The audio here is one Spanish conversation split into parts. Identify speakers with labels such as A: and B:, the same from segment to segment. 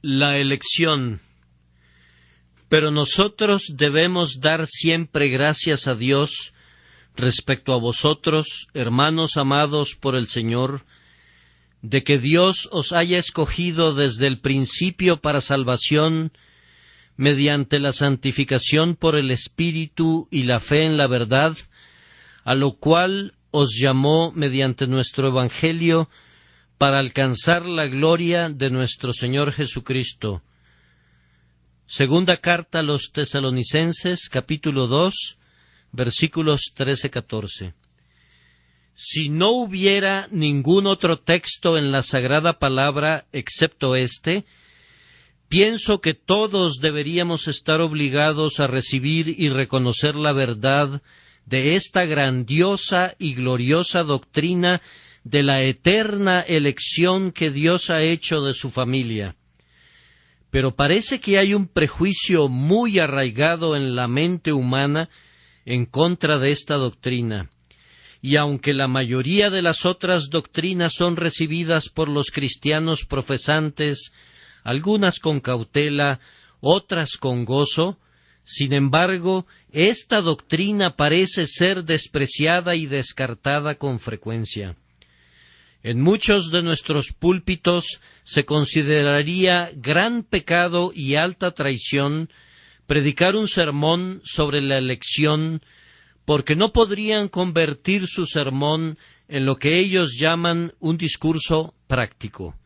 A: La elección. Pero nosotros debemos dar siempre gracias a Dios respecto a vosotros, hermanos amados por el Señor, de que Dios os haya escogido desde el principio para salvación, mediante la santificación por el Espíritu y la fe en la verdad, a lo cual os llamó mediante nuestro Evangelio, para alcanzar la gloria de nuestro Señor Jesucristo. Segunda carta a los Tesalonicenses, capítulo 2, versículos 13-14. Si no hubiera ningún otro texto en la Sagrada Palabra excepto este, pienso que todos deberíamos estar obligados a recibir y reconocer la verdad de esta grandiosa y gloriosa doctrina de la eterna elección que Dios ha hecho de su familia. Pero parece que hay un prejuicio muy arraigado en la mente humana en contra de esta doctrina, y aunque la mayoría de las otras doctrinas son recibidas por los cristianos profesantes, algunas con cautela, otras con gozo, sin embargo, esta doctrina parece ser despreciada y descartada con frecuencia. En muchos de nuestros púlpitos se consideraría gran pecado y alta traición predicar un sermón sobre la elección, porque no podrían convertir su sermón en lo que ellos llaman un discurso práctico.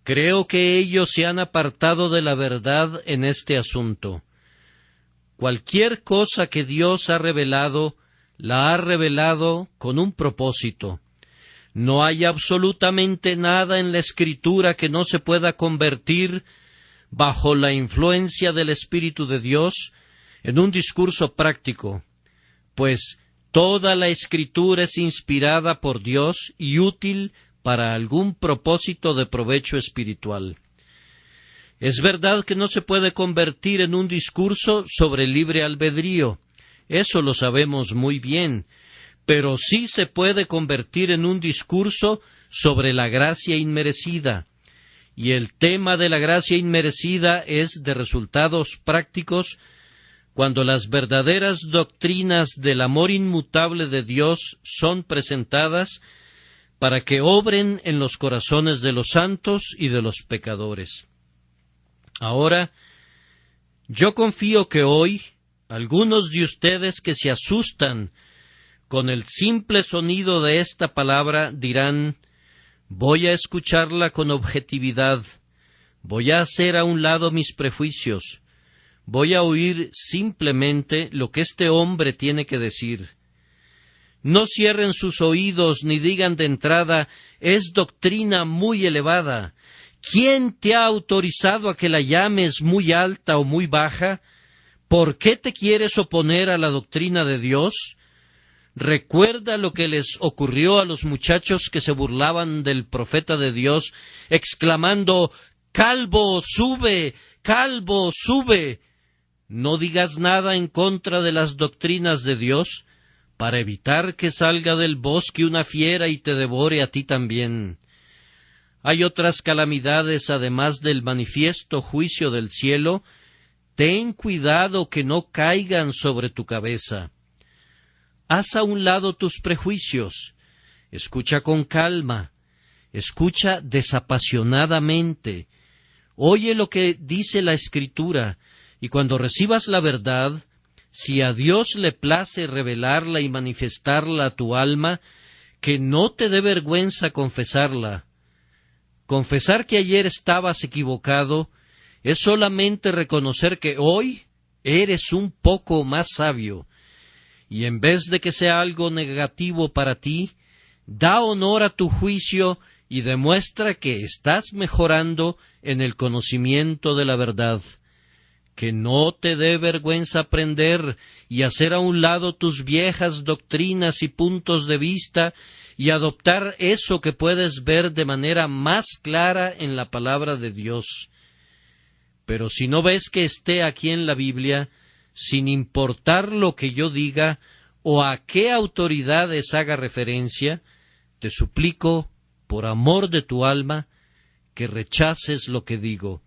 A: Creo que ellos se han apartado de la verdad en este asunto. Cualquier cosa que Dios ha revelado, la ha revelado con un propósito. No hay absolutamente nada en la Escritura que no se pueda convertir, bajo la influencia del Espíritu de Dios, en un discurso práctico, pues toda la Escritura es inspirada por Dios y útil para algún propósito de provecho espiritual. Es verdad que no se puede convertir en un discurso sobre libre albedrío, eso lo sabemos muy bien, pero sí se puede convertir en un discurso sobre la gracia inmerecida, y el tema de la gracia inmerecida es de resultados prácticos cuando las verdaderas doctrinas del amor inmutable de Dios son presentadas para que obren en los corazones de los santos y de los pecadores. Ahora, yo confío que hoy algunos de ustedes que se asustan con el simple sonido de esta palabra dirán: voy a escucharla con objetividad, voy a hacer a un lado mis prejuicios, voy a oír simplemente lo que este hombre tiene que decir. No cierren sus oídos ni digan de entrada: es doctrina muy elevada. ¿Quién te ha autorizado a que la llames muy alta o muy baja? ¿Por qué te quieres oponer a la doctrina de Dios? Recuerda lo que les ocurrió a los muchachos que se burlaban del profeta de Dios, exclamando: «¡Calvo, sube! ¡Calvo, sube!». No digas nada en contra de las doctrinas de Dios, para evitar que salga del bosque una fiera y te devore a ti también. Hay otras calamidades además del manifiesto juicio del cielo. Ten cuidado que no caigan sobre tu cabeza. Haz a un lado tus prejuicios, escucha con calma, escucha desapasionadamente, oye lo que dice la Escritura, y cuando recibas la verdad, si a Dios le place revelarla y manifestarla a tu alma, que no te dé vergüenza confesarla. Confesar que ayer estabas equivocado es solamente reconocer que hoy eres un poco más sabio. Y en vez de que sea algo negativo para ti, da honor a tu juicio y demuestra que estás mejorando en el conocimiento de la verdad. Que no te dé vergüenza aprender y hacer a un lado tus viejas doctrinas y puntos de vista y adoptar eso que puedes ver de manera más clara en la palabra de Dios. Pero si no ves que esté aquí en la Biblia, sin importar lo que yo diga o a qué autoridades haga referencia, te suplico, por amor de tu alma, que rechaces lo que digo.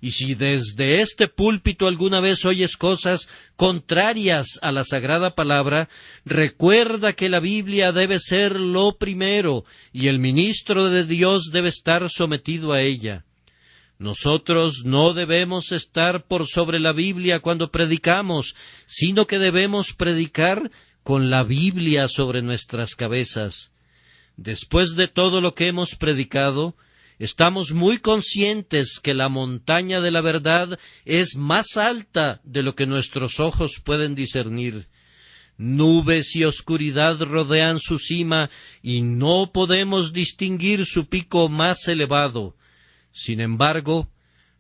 A: Y si desde este púlpito alguna vez oyes cosas contrarias a la Sagrada Palabra, recuerda que la Biblia debe ser lo primero y el ministro de Dios debe estar sometido a ella. Nosotros no debemos estar por sobre la Biblia cuando predicamos, sino que debemos predicar con la Biblia sobre nuestras cabezas. Después de todo lo que hemos predicado, estamos muy conscientes que la montaña de la verdad es más alta de lo que nuestros ojos pueden discernir. Nubes y oscuridad rodean su cima y no podemos distinguir su pico más elevado. Sin embargo,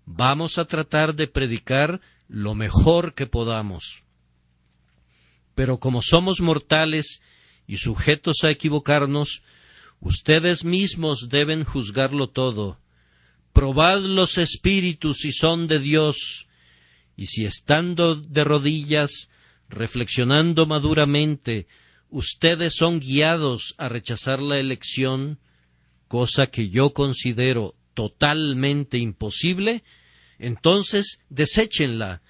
A: vamos a tratar de predicar lo mejor que podamos. Pero como somos mortales y sujetos a equivocarnos, ustedes mismos deben juzgarlo todo. Probad los espíritus si son de Dios, y si estando de rodillas, reflexionando maduramente, ustedes son guiados a rechazar la elección, cosa que yo considero totalmente imposible, entonces deséchenla.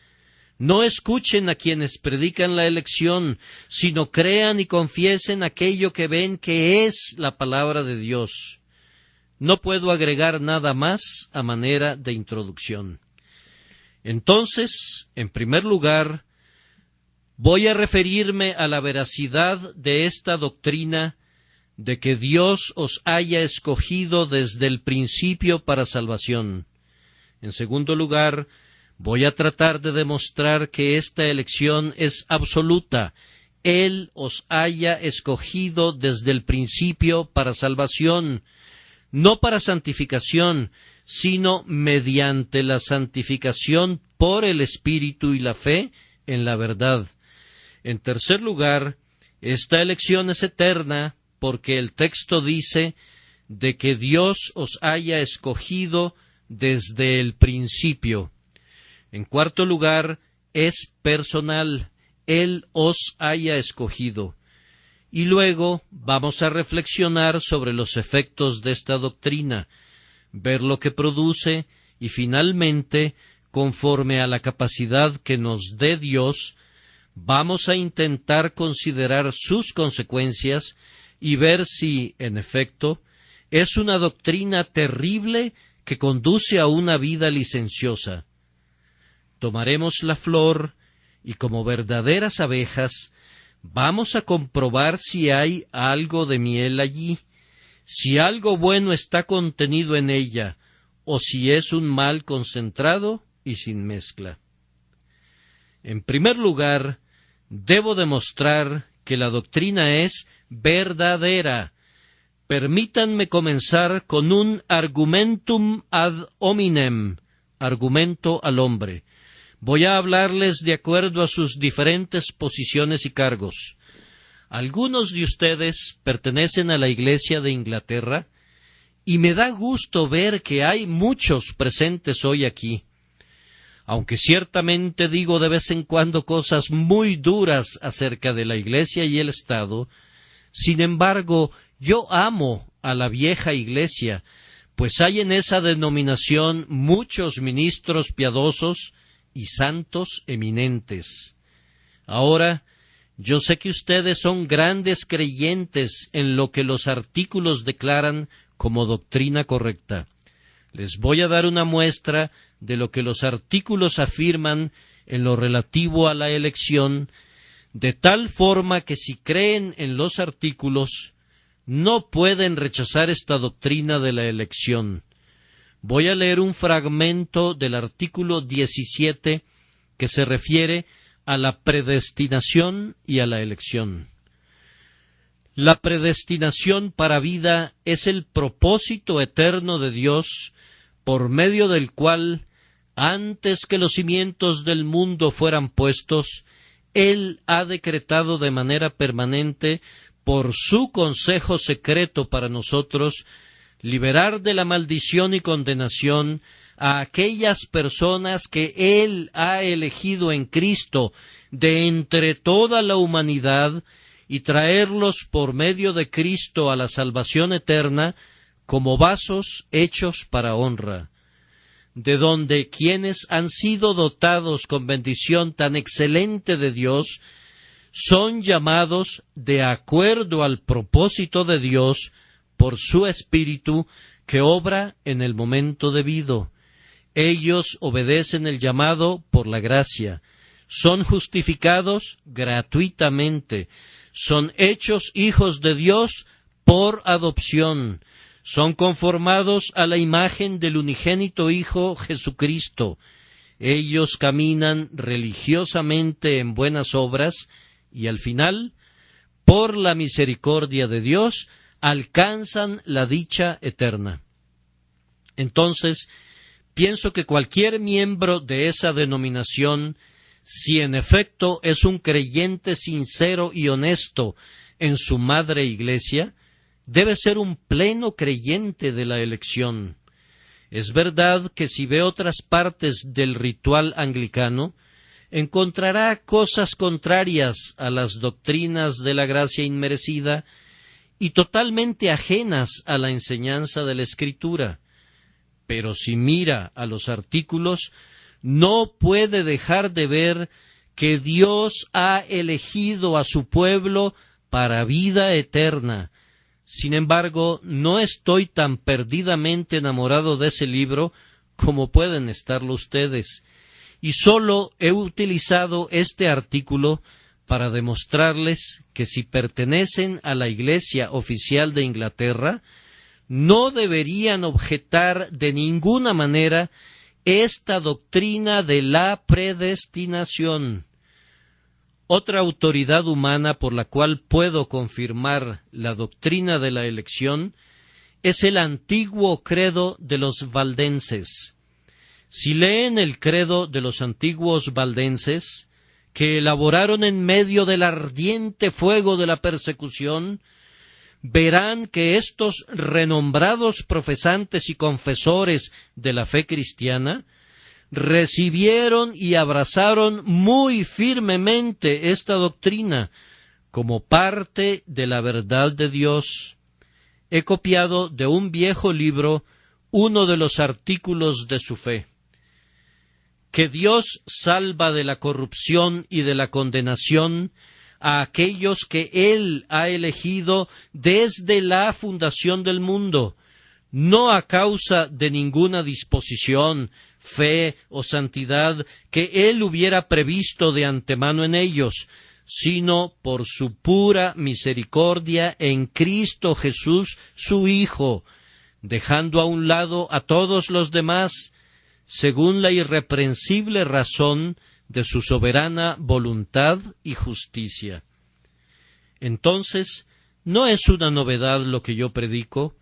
A: No escuchen a quienes predican la elección, sino crean y confiesen aquello que ven que es la palabra de Dios. No puedo agregar nada más a manera de introducción. Entonces, en primer lugar, voy a referirme a la veracidad de esta doctrina de que Dios os haya escogido desde el principio para salvación. En segundo lugar, voy a tratar de demostrar que esta elección es absoluta. Él os haya escogido desde el principio para salvación, no para santificación, sino mediante la santificación por el Espíritu y la fe en la verdad. En tercer lugar, esta elección es eterna, porque el texto dice de que Dios os haya escogido desde el principio. En cuarto lugar, es personal, Él os haya escogido. Y luego vamos a reflexionar sobre los efectos de esta doctrina, ver lo que produce y finalmente, conforme a la capacidad que nos dé Dios, vamos a intentar considerar sus consecuencias y ver si, en efecto, es una doctrina terrible que conduce a una vida licenciosa. Tomaremos la flor y, como verdaderas abejas, vamos a comprobar si hay algo de miel allí, si algo bueno está contenido en ella, o si es un mal concentrado y sin mezcla. En primer lugar, debo demostrar que la doctrina es verdadera. Permítanme comenzar con un argumentum ad hominem, argumento al hombre. Voy a hablarles de acuerdo a sus diferentes posiciones y cargos. Algunos de ustedes pertenecen a la Iglesia de Inglaterra y me da gusto ver que hay muchos presentes hoy aquí. Aunque ciertamente digo de vez en cuando cosas muy duras acerca de la Iglesia y el Estado, sin embargo, yo amo a la vieja Iglesia, pues hay en esa denominación muchos ministros piadosos y santos eminentes. Ahora, yo sé que ustedes son grandes creyentes en lo que los artículos declaran como doctrina correcta. Les voy a dar una muestra de lo que los artículos afirman en lo relativo a la elección, de tal forma que si creen en los artículos, no pueden rechazar esta doctrina de la elección. Voy a leer un fragmento del artículo 17 que se refiere a la predestinación y a la elección. La predestinación para vida es el propósito eterno de Dios, por medio del cual, antes que los cimientos del mundo fueran puestos, Él ha decretado de manera permanente, por su consejo secreto para nosotros, liberar de la maldición y condenación a aquellas personas que Él ha elegido en Cristo de entre toda la humanidad y traerlos por medio de Cristo a la salvación eterna como vasos hechos para honra. de donde quienes han sido dotados con bendición tan excelente de Dios son llamados de acuerdo al propósito de Dios por su Espíritu que obra en el momento debido. Ellos obedecen el llamado por la gracia, son justificados gratuitamente, son hechos hijos de Dios por adopción, son conformados a la imagen del unigénito Hijo Jesucristo. Ellos caminan religiosamente en buenas obras y al final, por la misericordia de Dios, alcanzan la dicha eterna. Entonces, pienso que cualquier miembro de esa denominación, si en efecto es un creyente sincero y honesto en su madre iglesia, debe ser un pleno creyente de la elección. Es verdad que si ve otras partes del ritual anglicano, encontrará cosas contrarias a las doctrinas de la gracia inmerecida y totalmente ajenas a la enseñanza de la Escritura. Pero si mira a los artículos, no puede dejar de ver que Dios ha elegido a su pueblo para vida eterna. Sin embargo, no estoy tan perdidamente enamorado de ese libro como pueden estarlo ustedes, y solo he utilizado este artículo para demostrarles que si pertenecen a la Iglesia oficial de Inglaterra, no deberían objetar de ninguna manera esta doctrina de la predestinación. Otra autoridad humana por la cual puedo confirmar la doctrina de la elección es el antiguo credo de los valdenses. Si leen el credo de los antiguos valdenses, que elaboraron en medio del ardiente fuego de la persecución, verán que estos renombrados profesantes y confesores de la fe cristiana recibieron y abrazaron muy firmemente esta doctrina como parte de la verdad de Dios. He copiado de un viejo libro uno de los artículos de su fe. Que Dios salva de la corrupción y de la condenación a aquellos que Él ha elegido desde la fundación del mundo, no a causa de ninguna disposición, fe o santidad que Él hubiera previsto de antemano en ellos, sino por su pura misericordia en Cristo Jesús, su Hijo, dejando a un lado a todos los demás, según la irreprensible razón de su soberana voluntad y justicia. Entonces, no es una novedad lo que yo predico,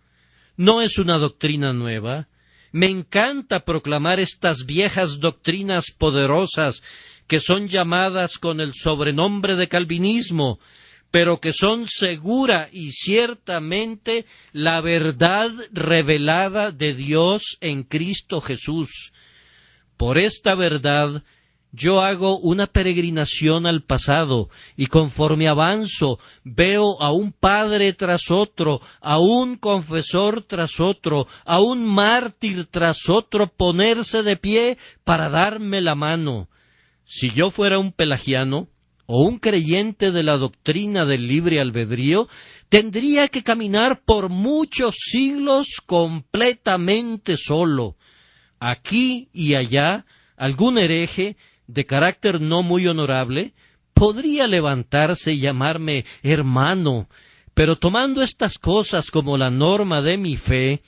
A: no es una doctrina nueva. Me encanta proclamar estas viejas doctrinas poderosas que son llamadas con el sobrenombre de calvinismo, pero que son segura y ciertamente la verdad revelada de Dios en Cristo Jesús. Por esta verdad yo hago una peregrinación al pasado, y conforme avanzo veo a un padre tras otro, a un confesor tras otro, a un mártir tras otro ponerse de pie para darme la mano. Si yo fuera un pelagiano o un creyente de la doctrina del libre albedrío, tendría que caminar por muchos siglos completamente solo. Aquí y allá, algún hereje de carácter no muy honorable podría levantarse y llamarme hermano, pero tomando estas cosas como la norma de mi fe,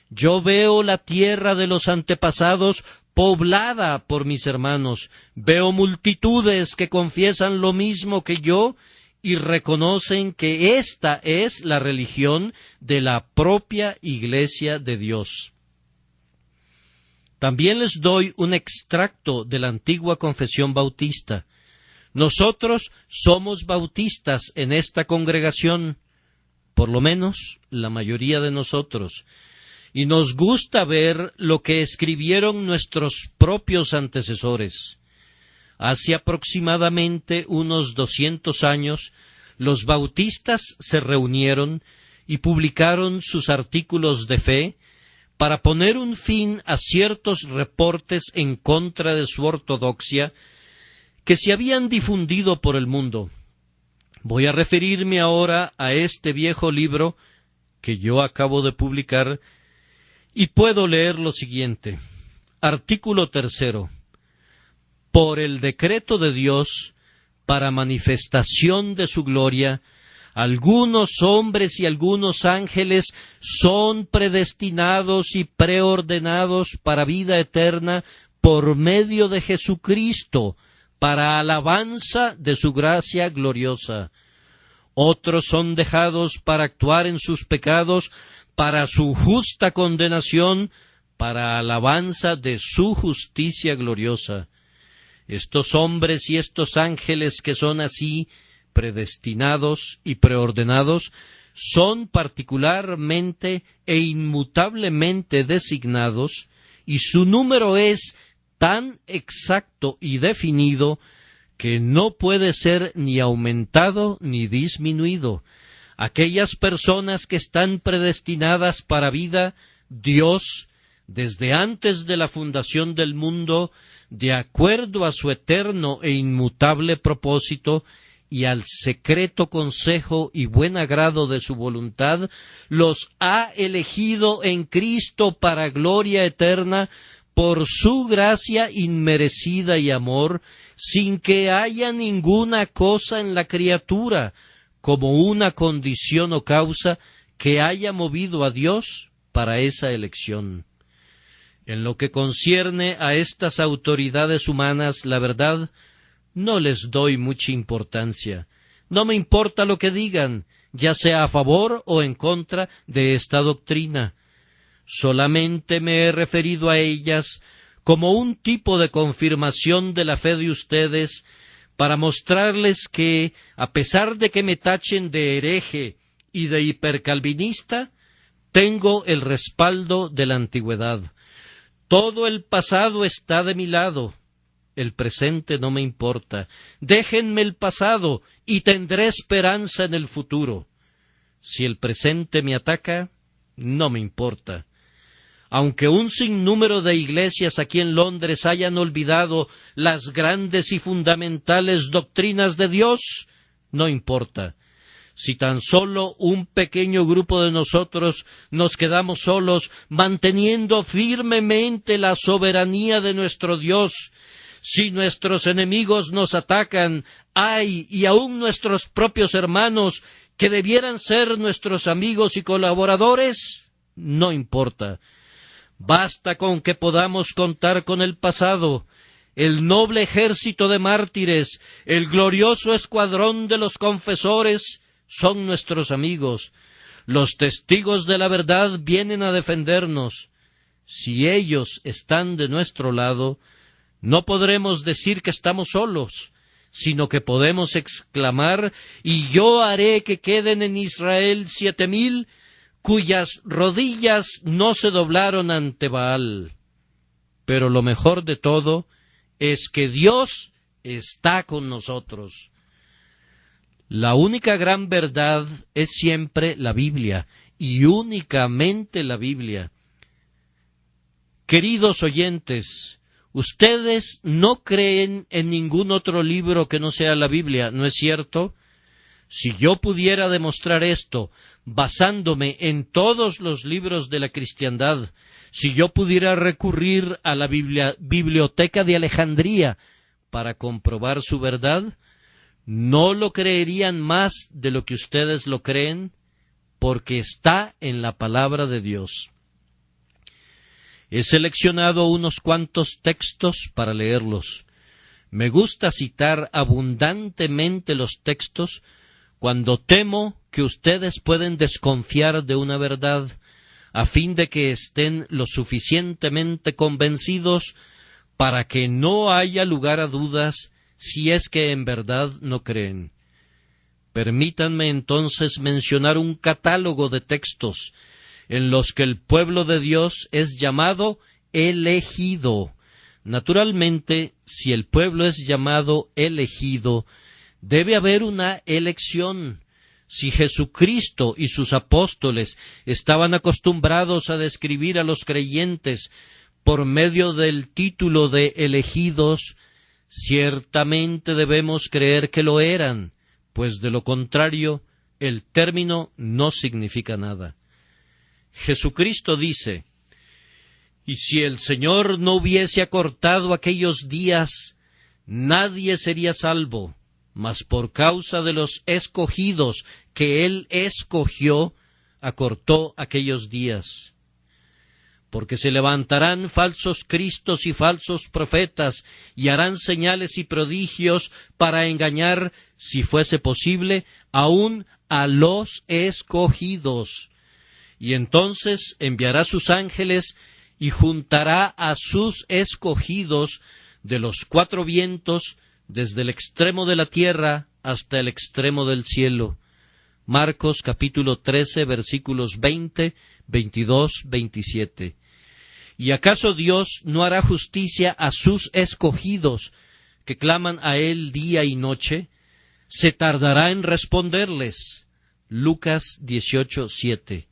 A: yo veo la tierra de los antepasados poblada por mis hermanos, veo multitudes que confiesan lo mismo que yo y reconocen que esta es la religión de la propia Iglesia de Dios. También les doy un extracto de la antigua confesión bautista. Nosotros somos bautistas en esta congregación, por lo menos la mayoría de nosotros, y nos gusta ver lo que escribieron nuestros propios antecesores. Hace aproximadamente unos 200 años, los bautistas se reunieron y publicaron sus artículos de fe para poner un fin a ciertos reportes en contra de su ortodoxia que se habían difundido por el mundo. Voy a referirme ahora a este viejo libro que yo acabo de publicar y puedo leer lo siguiente. Artículo 3. Por el decreto de Dios, para manifestación de su gloria, algunos hombres y algunos ángeles son predestinados y preordenados para vida eterna por medio de Jesucristo, para alabanza de su gracia gloriosa. Otros son dejados para actuar en sus pecados, para su justa condenación, para alabanza de su justicia gloriosa. Estos hombres y estos ángeles que son así, predestinados y preordenados, son particularmente e inmutablemente designados, y su número es tan exacto y definido que no puede ser ni aumentado ni disminuido. Aquellas personas que están predestinadas para vida, Dios, desde antes de la fundación del mundo, de acuerdo a su eterno e inmutable propósito y al secreto consejo y buen agrado de su voluntad, los ha elegido en Cristo para gloria eterna, por su gracia inmerecida y amor, sin que haya ninguna cosa en la criatura, como una condición o causa que haya movido a Dios para esa elección. En lo que concierne a estas autoridades humanas, la verdad, no les doy mucha importancia. No me importa lo que digan, ya sea a favor o en contra de esta doctrina. Solamente me he referido a ellas como un tipo de confirmación de la fe de ustedes, para mostrarles que, a pesar de que me tachen de hereje y de hipercalvinista, tengo el respaldo de la antigüedad. Todo el pasado está de mi lado. El presente no me importa. Déjenme el pasado y tendré esperanza en el futuro. Si el presente me ataca, no me importa. Aunque un sinnúmero de iglesias aquí en Londres hayan olvidado las grandes y fundamentales doctrinas de Dios, no importa. Si tan solo un pequeño grupo de nosotros nos quedamos solos, manteniendo firmemente la soberanía de nuestro Dios, si nuestros enemigos nos atacan, ay, y aun nuestros propios hermanos, que debieran ser nuestros amigos y colaboradores, no importa. Basta con que podamos contar con el pasado, el noble ejército de mártires, el glorioso escuadrón de los confesores, son nuestros amigos. Los testigos de la verdad vienen a defendernos. Si ellos están de nuestro lado, no podremos decir que estamos solos, sino que podemos exclamar: y yo haré que queden en Israel 7,000 cuyas rodillas no se doblaron ante Baal. Pero lo mejor de todo es que Dios está con nosotros. La única gran verdad es siempre la Biblia, y únicamente la Biblia. Queridos oyentes, ustedes no creen en ningún otro libro que no sea la Biblia, ¿no es cierto? Si yo pudiera demostrar esto, basándome en todos los libros de la cristiandad, si yo pudiera recurrir a la biblioteca de Alejandría para comprobar su verdad, ¿no lo creerían más de lo que ustedes lo creen? Porque está en la palabra de Dios. He seleccionado unos cuantos textos para leerlos. Me gusta citar abundantemente los textos cuando temo que ustedes pueden desconfiar de una verdad, a fin de que estén lo suficientemente convencidos para que no haya lugar a dudas si es que en verdad no creen. Permítanme entonces mencionar un catálogo de textos en los que el pueblo de Dios es llamado elegido. Naturalmente, si el pueblo es llamado elegido, debe haber una elección. Si Jesucristo y sus apóstoles estaban acostumbrados a describir a los creyentes por medio del título de elegidos, ciertamente debemos creer que lo eran, pues de lo contrario, el término no significa nada. Jesucristo dice: «Y si el Señor no hubiese acortado aquellos días, nadie sería salvo, mas por causa de los escogidos que Él escogió, acortó aquellos días. Porque se levantarán falsos cristos y falsos profetas, y harán señales y prodigios para engañar, si fuese posible, aun a los escogidos. Y entonces enviará sus ángeles y juntará a sus escogidos de los cuatro vientos, desde el extremo de la tierra hasta el extremo del cielo». Marcos capítulo 13, versículos 20, 22, 27. ¿Y acaso Dios no hará justicia a sus escogidos, que claman a Él día y noche? ¿Se tardará en responderles? Lucas 18, 7.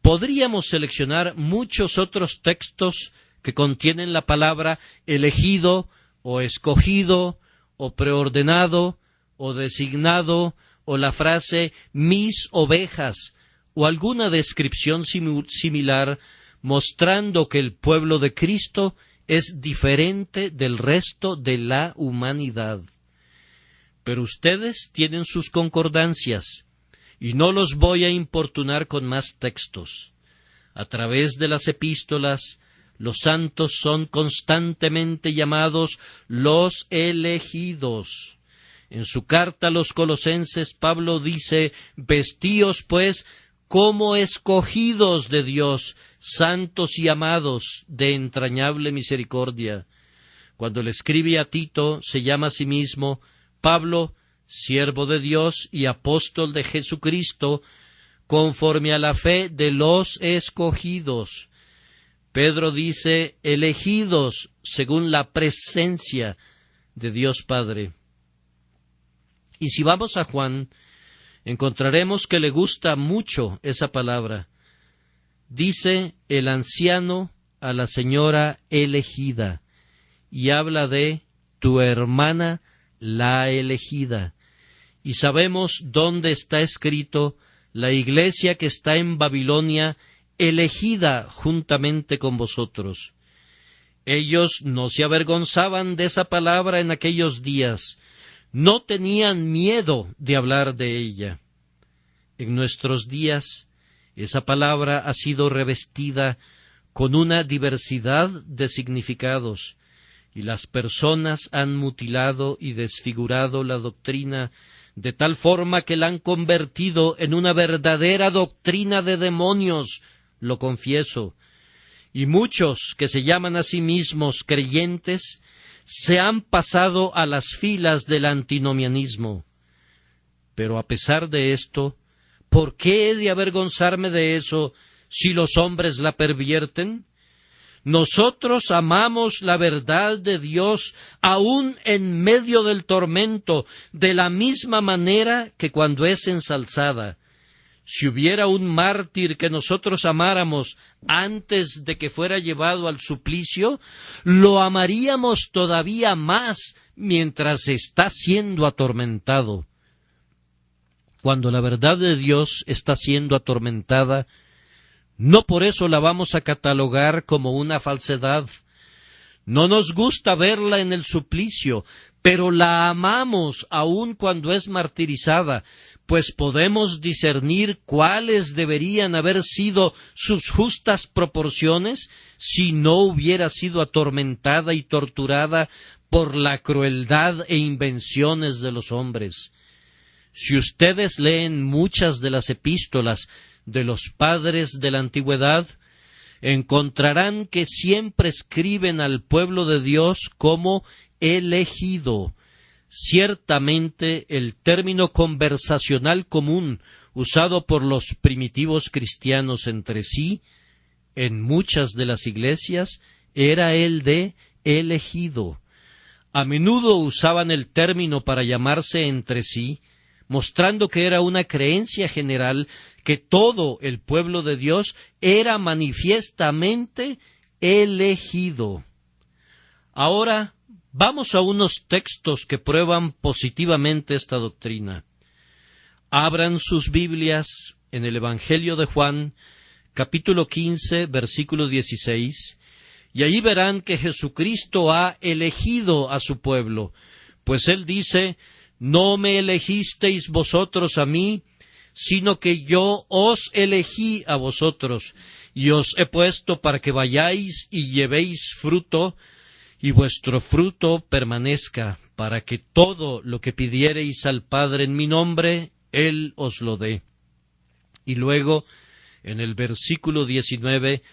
A: Podríamos seleccionar muchos otros textos que contienen la palabra elegido, o escogido, o preordenado, o designado, o la frase mis ovejas, o alguna descripción similar, mostrando que el pueblo de Cristo es diferente del resto de la humanidad. Pero ustedes tienen sus concordancias, y no los voy a importunar con más textos. A través de las epístolas, los santos son constantemente llamados los elegidos. En su carta a los Colosenses, Pablo dice: «Vestíos, pues, como escogidos de Dios, santos y amados, de entrañable misericordia». Cuando le escribe a Tito, se llama a sí mismo Pablo, siervo de Dios y apóstol de Jesucristo, conforme a la fe de los escogidos. Pedro dice elegidos según la presencia de Dios Padre. Y si vamos a Juan, encontraremos que le gusta mucho esa palabra. Dice el anciano a la señora elegida, y habla de tu hermana la elegida. Y sabemos dónde está escrito: la iglesia que está en Babilonia, elegida juntamente con vosotros. Ellos no se avergonzaban de esa palabra en aquellos días, no tenían miedo de hablar de ella. En nuestros días, esa palabra ha sido revestida con una diversidad de significados, y las personas han mutilado y desfigurado la doctrina de tal forma que la han convertido en una verdadera doctrina de demonios, lo confieso, y muchos que se llaman a sí mismos creyentes se han pasado a las filas del antinomianismo. Pero a pesar de esto, ¿por qué he de avergonzarme de eso si los hombres la pervierten? Nosotros amamos la verdad de Dios aún en medio del tormento, de la misma manera que cuando es ensalzada. Si hubiera un mártir que nosotros amáramos antes de que fuera llevado al suplicio, lo amaríamos todavía más mientras está siendo atormentado. Cuando la verdad de Dios está siendo atormentada, no por eso la vamos a catalogar como una falsedad. No nos gusta verla en el suplicio, pero la amamos aun cuando es martirizada, pues podemos discernir cuáles deberían haber sido sus justas proporciones si no hubiera sido atormentada y torturada por la crueldad e invenciones de los hombres. Si ustedes leen muchas de las epístolas de los padres de la antigüedad, encontrarán que siempre escriben al pueblo de Dios como elegido. Ciertamente el término conversacional común usado por los primitivos cristianos entre sí, en muchas de las iglesias, era el de elegido. A menudo usaban el término para llamarse entre sí, mostrando que era una creencia general que todo el pueblo de Dios era manifiestamente elegido. Ahora vamos a unos textos que prueban positivamente esta doctrina. Abran sus Biblias en el Evangelio de Juan, capítulo 15, versículo 16, y allí verán que Jesucristo ha elegido a su pueblo, pues Él dice: «No me elegisteis vosotros a mí, sino que yo os elegí a vosotros, y os he puesto para que vayáis y llevéis fruto, y vuestro fruto permanezca, para que todo lo que pidiereis al Padre en mi nombre, Él os lo dé». Y luego, en el versículo 19,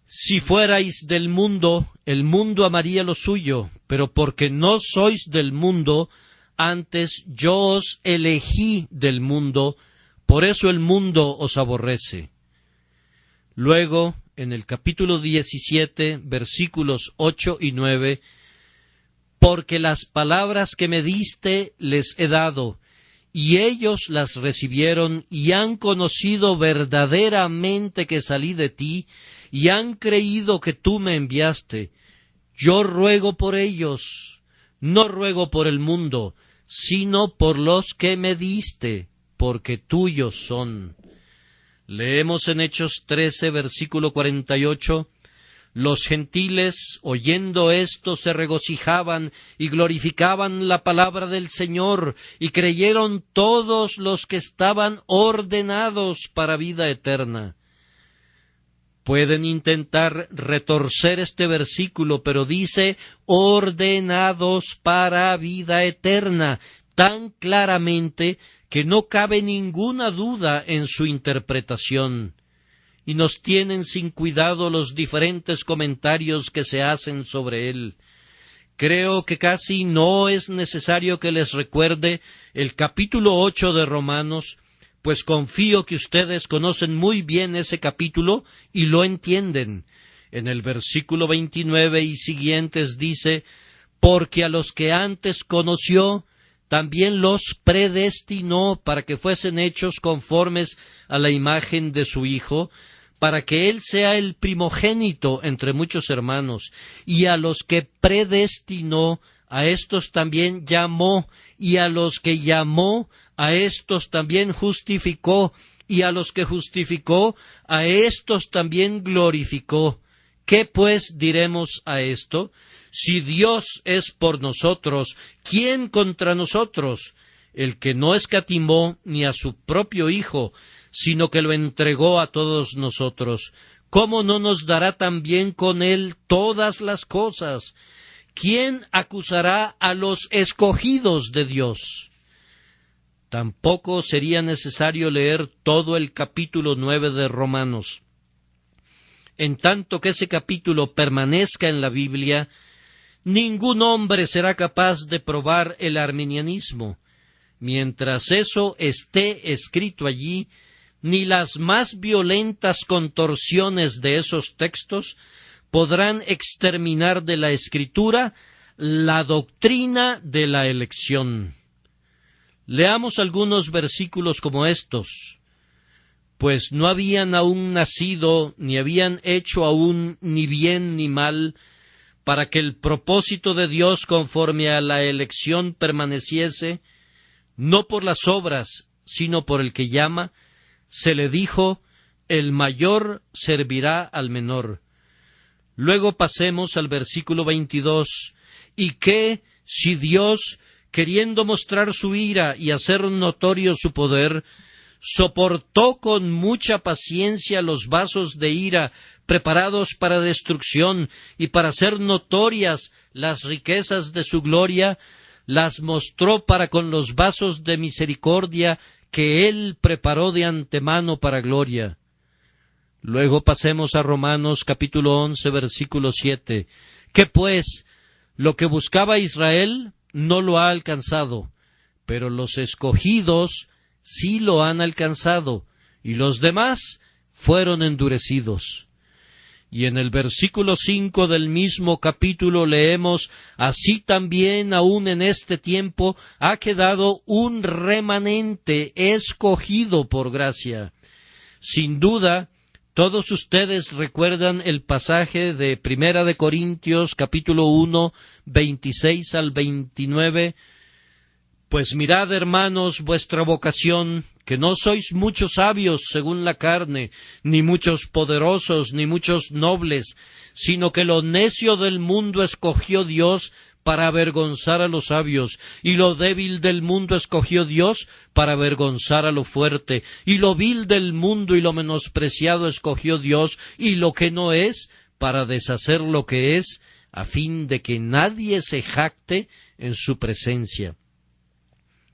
A: «Si fuerais del mundo, el mundo amaría lo suyo, pero porque no sois del mundo, antes yo os elegí del mundo, por eso el mundo os aborrece». Luego, en el capítulo 17, versículos 8 y 9, «Porque las palabras que me diste les he dado, y ellos las recibieron, y han conocido verdaderamente que salí de ti, y han creído que tú me enviaste. Yo ruego por ellos, no ruego por el mundo, sino por los que me diste, porque tuyos son». Leemos en Hechos 13, versículo 48, «Los gentiles, oyendo esto, se regocijaban y glorificaban la palabra del Señor, y creyeron todos los que estaban ordenados para vida eterna». Pueden intentar retorcer este versículo, pero dice ordenados para vida eterna, tan claramente que no cabe ninguna duda en su interpretación, y nos tienen sin cuidado los diferentes comentarios que se hacen sobre él. Creo que casi no es necesario que les recuerde el capítulo 8 de Romanos, pues confío que ustedes conocen muy bien ese capítulo y lo entienden. En el versículo 29 y siguientes dice: «Porque a los que antes conoció, también los predestinó para que fuesen hechos conformes a la imagen de su Hijo, para que Él sea el primogénito entre muchos hermanos. Y a los que predestinó, a estos también llamó, y a los que llamó, a estos también justificó, y a los que justificó, a estos también glorificó». ¿Qué pues diremos a esto? Si Dios es por nosotros, ¿quién contra nosotros? El que no escatimó ni a su propio Hijo, sino que lo entregó a todos nosotros, ¿cómo no nos dará también con él todas las cosas? ¿Quién acusará a los escogidos de Dios? Tampoco sería necesario leer todo el capítulo 9 de Romanos. En tanto que ese capítulo permanezca en la Biblia, ningún hombre será capaz de probar el arminianismo. Mientras eso esté escrito allí, ni las más violentas contorsiones de esos textos podrán exterminar de la Escritura la doctrina de la elección. Leamos algunos versículos como estos. «Pues no habían aún nacido, ni habían hecho aún ni bien ni mal, para que el propósito de Dios conforme a la elección permaneciese, no por las obras, sino por el que llama, se le dijo, el mayor servirá al menor». Luego pasemos al versículo 22, «Y que, si Dios, queriendo mostrar su ira y hacer notorio su poder, soportó con mucha paciencia los vasos de ira preparados para destrucción y para hacer notorias las riquezas de su gloria, las mostró para con los vasos de misericordia que Él preparó de antemano para gloria». Luego pasemos a Romanos capítulo 11, versículo 7. «Que pues, lo que buscaba Israel no lo ha alcanzado, pero los escogidos sí lo han alcanzado, y los demás fueron endurecidos». Y en el versículo 5 del mismo capítulo leemos: así también aún en este tiempo ha quedado un remanente escogido por gracia. Sin duda, todos ustedes recuerdan el pasaje de Primera de Corintios, capítulo 1, 26 al 29. Pues mirad, hermanos, vuestra vocación, que no sois muchos sabios según la carne, ni muchos poderosos, ni muchos nobles, sino que lo necio del mundo escogió Dios para avergonzar a los sabios, y lo débil del mundo escogió Dios para avergonzar a lo fuerte, y lo vil del mundo y lo menospreciado escogió Dios, y lo que no es, para deshacer lo que es, a fin de que nadie se jacte en su presencia.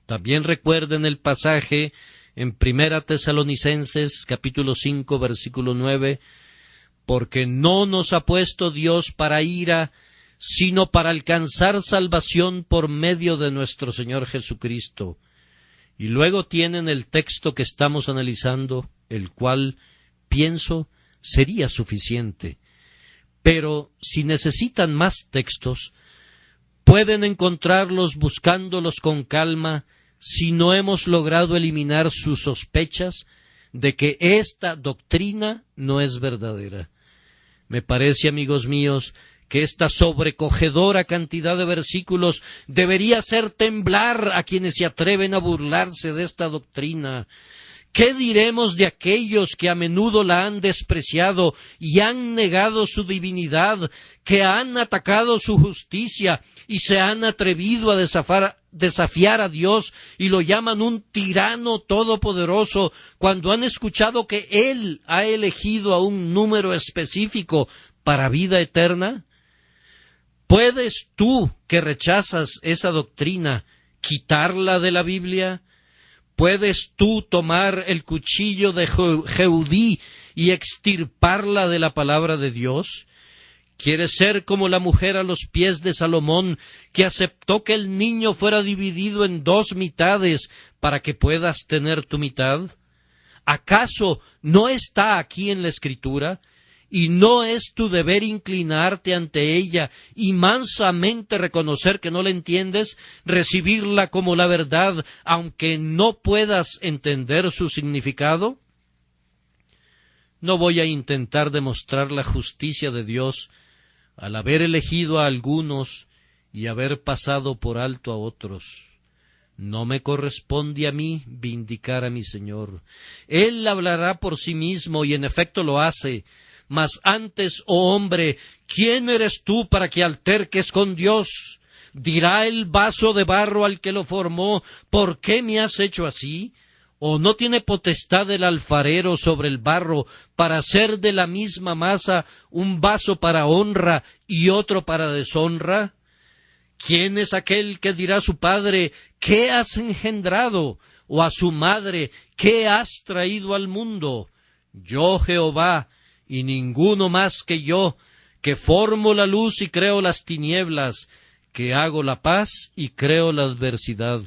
A: También recuerden el pasaje en Primera Tesalonicenses, capítulo 5, versículo 9, porque no nos ha puesto Dios para ira, sino para alcanzar salvación por medio de nuestro Señor Jesucristo. Y luego tienen el texto que estamos analizando, el cual, pienso, sería suficiente. Pero si necesitan más textos, pueden encontrarlos buscándolos con calma, si no hemos logrado eliminar sus sospechas de que esta doctrina no es verdadera. Me parece, amigos míos, que esta sobrecogedora cantidad de versículos debería hacer temblar a quienes se atreven a burlarse de esta doctrina. ¿Qué diremos de aquellos que a menudo la han despreciado y han negado su divinidad, que han atacado su justicia y se han atrevido a desafiar a Dios y lo llaman un tirano todopoderoso, cuando han escuchado que Él ha elegido a un número específico para vida eterna? ¿Puedes tú, que rechazas esa doctrina, quitarla de la Biblia? ¿Puedes tú tomar el cuchillo de Jehudí y extirparla de la palabra de Dios? ¿Quieres ser como la mujer a los pies de Salomón, que aceptó que el niño fuera dividido en 2 mitades para que puedas tener tu mitad? ¿Acaso no está aquí en la Escritura? ¿Y no es tu deber inclinarte ante ella y mansamente reconocer que no la entiendes, recibirla como la verdad, aunque no puedas entender su significado? No voy a intentar demostrar la justicia de Dios al haber elegido a algunos y haber pasado por alto a otros. No me corresponde a mí vindicar a mi Señor. Él hablará por sí mismo y en efecto lo hace. Mas antes, oh hombre, ¿quién eres tú para que alterques con Dios? ¿Dirá el vaso de barro al que lo formó, ¿por qué me has hecho así? ¿O no tiene potestad el alfarero sobre el barro para hacer de la misma masa un vaso para honra y otro para deshonra? ¿Quién es aquel que dirá a su padre, ¿qué has engendrado? O a su madre, ¿qué has traído al mundo? Yo, Jehová, y ninguno más que yo, que formo la luz y creo las tinieblas, que hago la paz y creo la adversidad.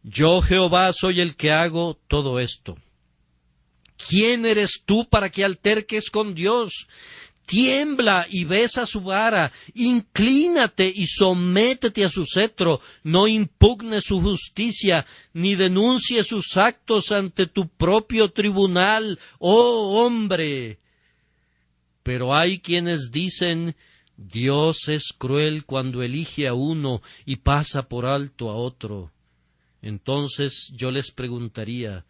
A: Yo, Jehová, soy el que hago todo esto. ¿Quién eres tú para que alterques con Dios? Tiembla y besa su vara, inclínate y sométete a su cetro, no impugnes su justicia, ni denuncies sus actos ante tu propio tribunal, oh hombre. Pero hay quienes dicen, Dios es cruel cuando elige a uno y pasa por alto a otro. Entonces yo les preguntaría,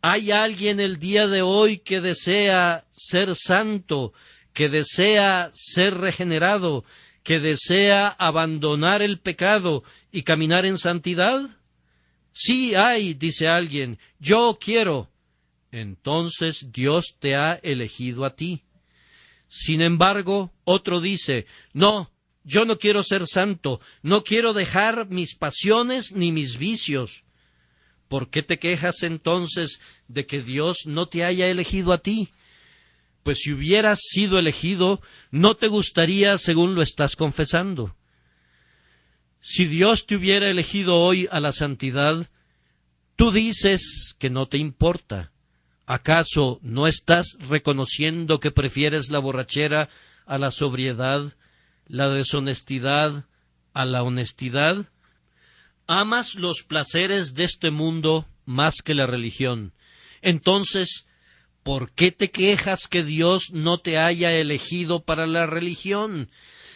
A: ¿hay alguien el día de hoy que desea ser santo, que desea ser regenerado, que desea abandonar el pecado y caminar en santidad? Sí hay, dice alguien, yo quiero. Entonces Dios te ha elegido a ti. Sin embargo, otro dice, no, yo no quiero ser santo, no quiero dejar mis pasiones ni mis vicios. ¿Por qué te quejas entonces de que Dios no te haya elegido a ti? Pues si hubieras sido elegido, no te gustaría según lo estás confesando. Si Dios te hubiera elegido hoy a la santidad, tú dices que no te importa. ¿Acaso no estás reconociendo que prefieres la borrachera a la sobriedad, la deshonestidad a la honestidad? Amas los placeres de este mundo más que la religión. Entonces, ¿por qué te quejas que Dios no te haya elegido para la religión?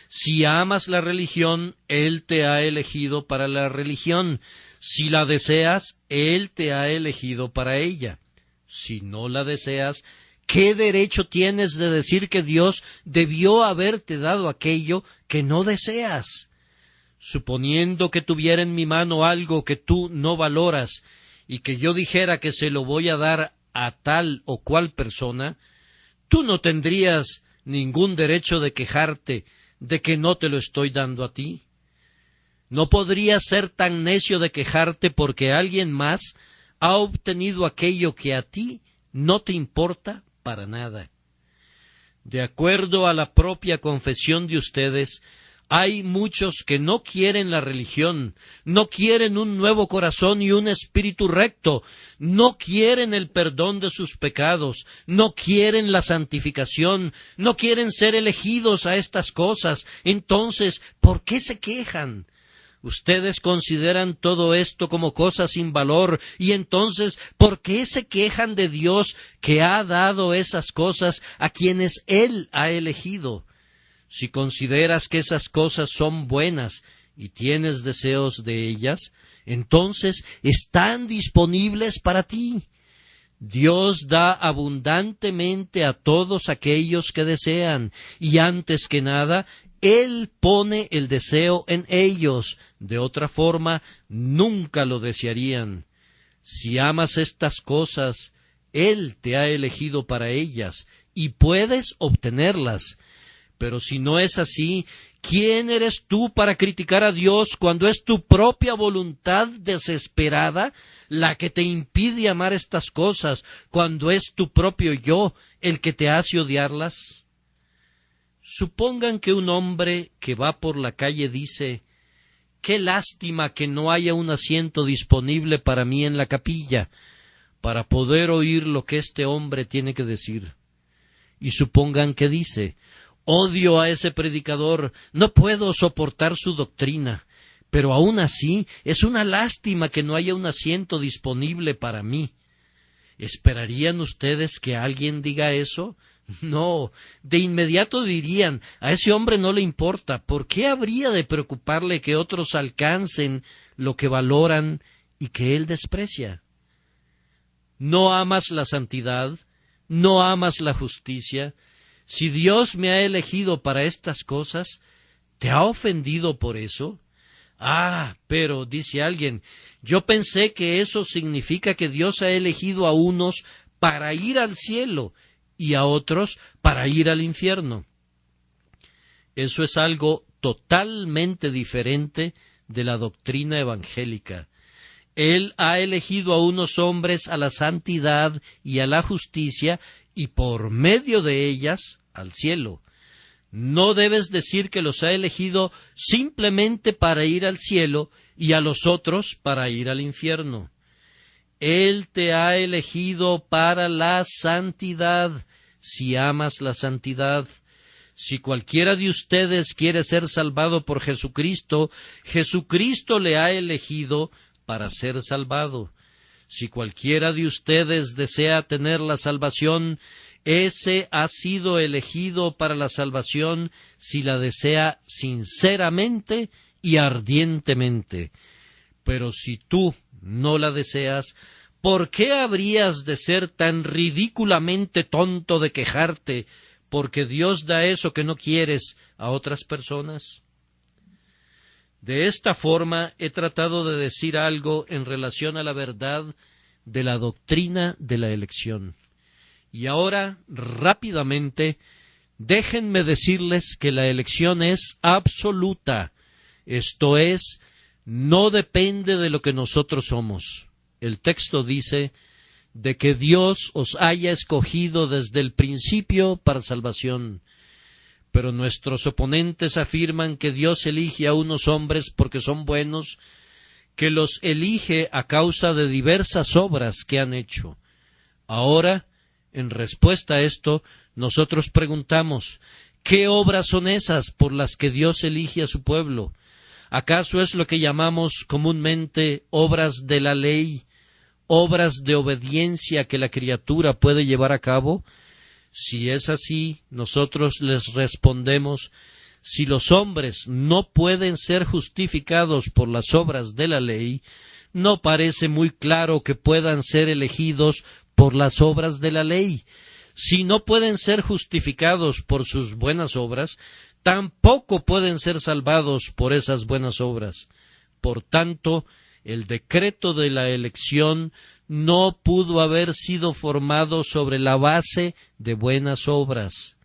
A: Si amas la religión, Él te ha elegido para la religión. Si la deseas, Él te ha elegido para ella. Si no la deseas, ¿qué derecho tienes de decir que Dios debió haberte dado aquello que no deseas? Suponiendo que tuviera en mi mano algo que tú no valoras, y que yo dijera que se lo voy a dar a tal o cual persona, tú no tendrías ningún derecho de quejarte de que no te lo estoy dando a ti. No podrías ser tan necio de quejarte porque alguien más ha obtenido aquello que a ti no te importa para nada. De acuerdo a la propia confesión de ustedes, hay muchos que no quieren la religión, no quieren un nuevo corazón y un espíritu recto, no quieren el perdón de sus pecados, no quieren la santificación, no quieren ser elegidos a estas cosas. Entonces, ¿por qué se quejan? Ustedes consideran todo esto como cosas sin valor, y entonces, ¿por qué se quejan de Dios que ha dado esas cosas a quienes Él ha elegido? Si consideras que esas cosas son buenas y tienes deseos de ellas, entonces están disponibles para ti. Dios da abundantemente a todos aquellos que desean, y antes que nada, Él pone el deseo en ellos. De otra forma, nunca lo desearían. Si amas estas cosas, Él te ha elegido para ellas, y puedes obtenerlas. Pero si no es así, ¿quién eres tú para criticar a Dios cuando es tu propia voluntad desesperada la que te impide amar estas cosas, cuando es tu propio yo el que te hace odiarlas? Supongan que un hombre que va por la calle dice: «Qué lástima que no haya un asiento disponible para mí en la capilla, para poder oír lo que este hombre tiene que decir». Y supongan que dice: «Odio a ese predicador, no puedo soportar su doctrina, pero aún así es una lástima que no haya un asiento disponible para mí». ¿Esperarían ustedes que alguien diga eso? No, de inmediato dirían: a ese hombre no le importa, ¿por qué habría de preocuparle que otros alcancen lo que valoran y que él desprecia? ¿No amas la santidad? ¿No amas la justicia? Si Dios me ha elegido para estas cosas, ¿te ha ofendido por eso? Ah, pero, dice alguien, yo pensé que eso significa que Dios ha elegido a unos para ir al cielo y a otros para ir al infierno. Eso es algo totalmente diferente de la doctrina evangélica. Él ha elegido a unos hombres a la santidad y a la justicia, y por medio de ellas al cielo. No debes decir que los ha elegido simplemente para ir al cielo y a los otros para ir al infierno. Él te ha elegido para la santidad, si amas la santidad. Si cualquiera de ustedes quiere ser salvado por Jesucristo, Jesucristo le ha elegido para ser salvado. Si cualquiera de ustedes desea tener la salvación, ese ha sido elegido para la salvación si la desea sinceramente y ardientemente. Pero si tú no la deseas, ¿por qué habrías de ser tan ridículamente tonto de quejarte porque Dios da eso que no quieres a otras personas? De esta forma he tratado de decir algo en relación a la verdad de la doctrina de la elección. Y ahora, rápidamente, déjenme decirles que la elección es absoluta, esto es, no depende de lo que nosotros somos. El texto dice de que Dios os haya escogido desde el principio para salvación. Pero nuestros oponentes afirman que Dios elige a unos hombres porque son buenos, que los elige a causa de diversas obras que han hecho. Ahora, en respuesta a esto, nosotros preguntamos, ¿qué obras son esas por las que Dios elige a su pueblo? ¿Acaso es lo que llamamos comúnmente obras de la ley, obras de obediencia que la criatura puede llevar a cabo? Si es así, nosotros les respondemos, si los hombres no pueden ser justificados por las obras de la ley, no parece muy claro que puedan ser elegidos por las obras de la ley. Si no pueden ser justificados por sus buenas obras, tampoco pueden ser salvados por esas buenas obras. Por tanto, el decreto de la elección no pudo haber sido formado sobre la base de buenas obras.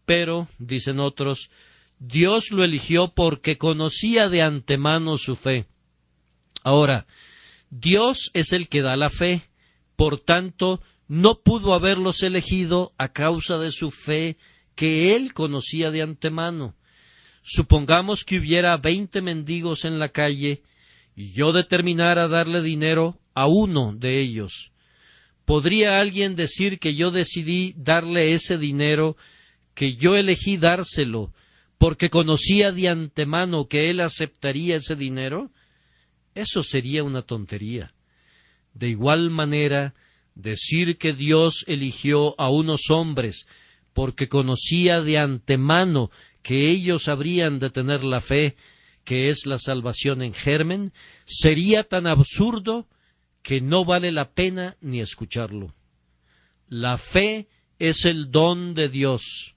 A: Pero, dicen otros, Dios lo eligió porque conocía de antemano su fe. Ahora, Dios es el que da la fe, por tanto, no pudo haberlos elegido a causa de su fe que Él conocía de antemano. Supongamos que hubiera 20 mendigos en la calle y yo determinara darle dinero a uno de ellos. ¿Podría alguien decir que yo decidí darle ese dinero, que yo elegí dárselo, porque conocía de antemano que él aceptaría ese dinero? Eso sería una tontería. De igual manera, decir que Dios eligió a unos hombres porque conocía de antemano que ellos habrían de tener la fe, que es la salvación en germen, sería tan absurdo que no vale la pena ni escucharlo. La fe es el don de Dios.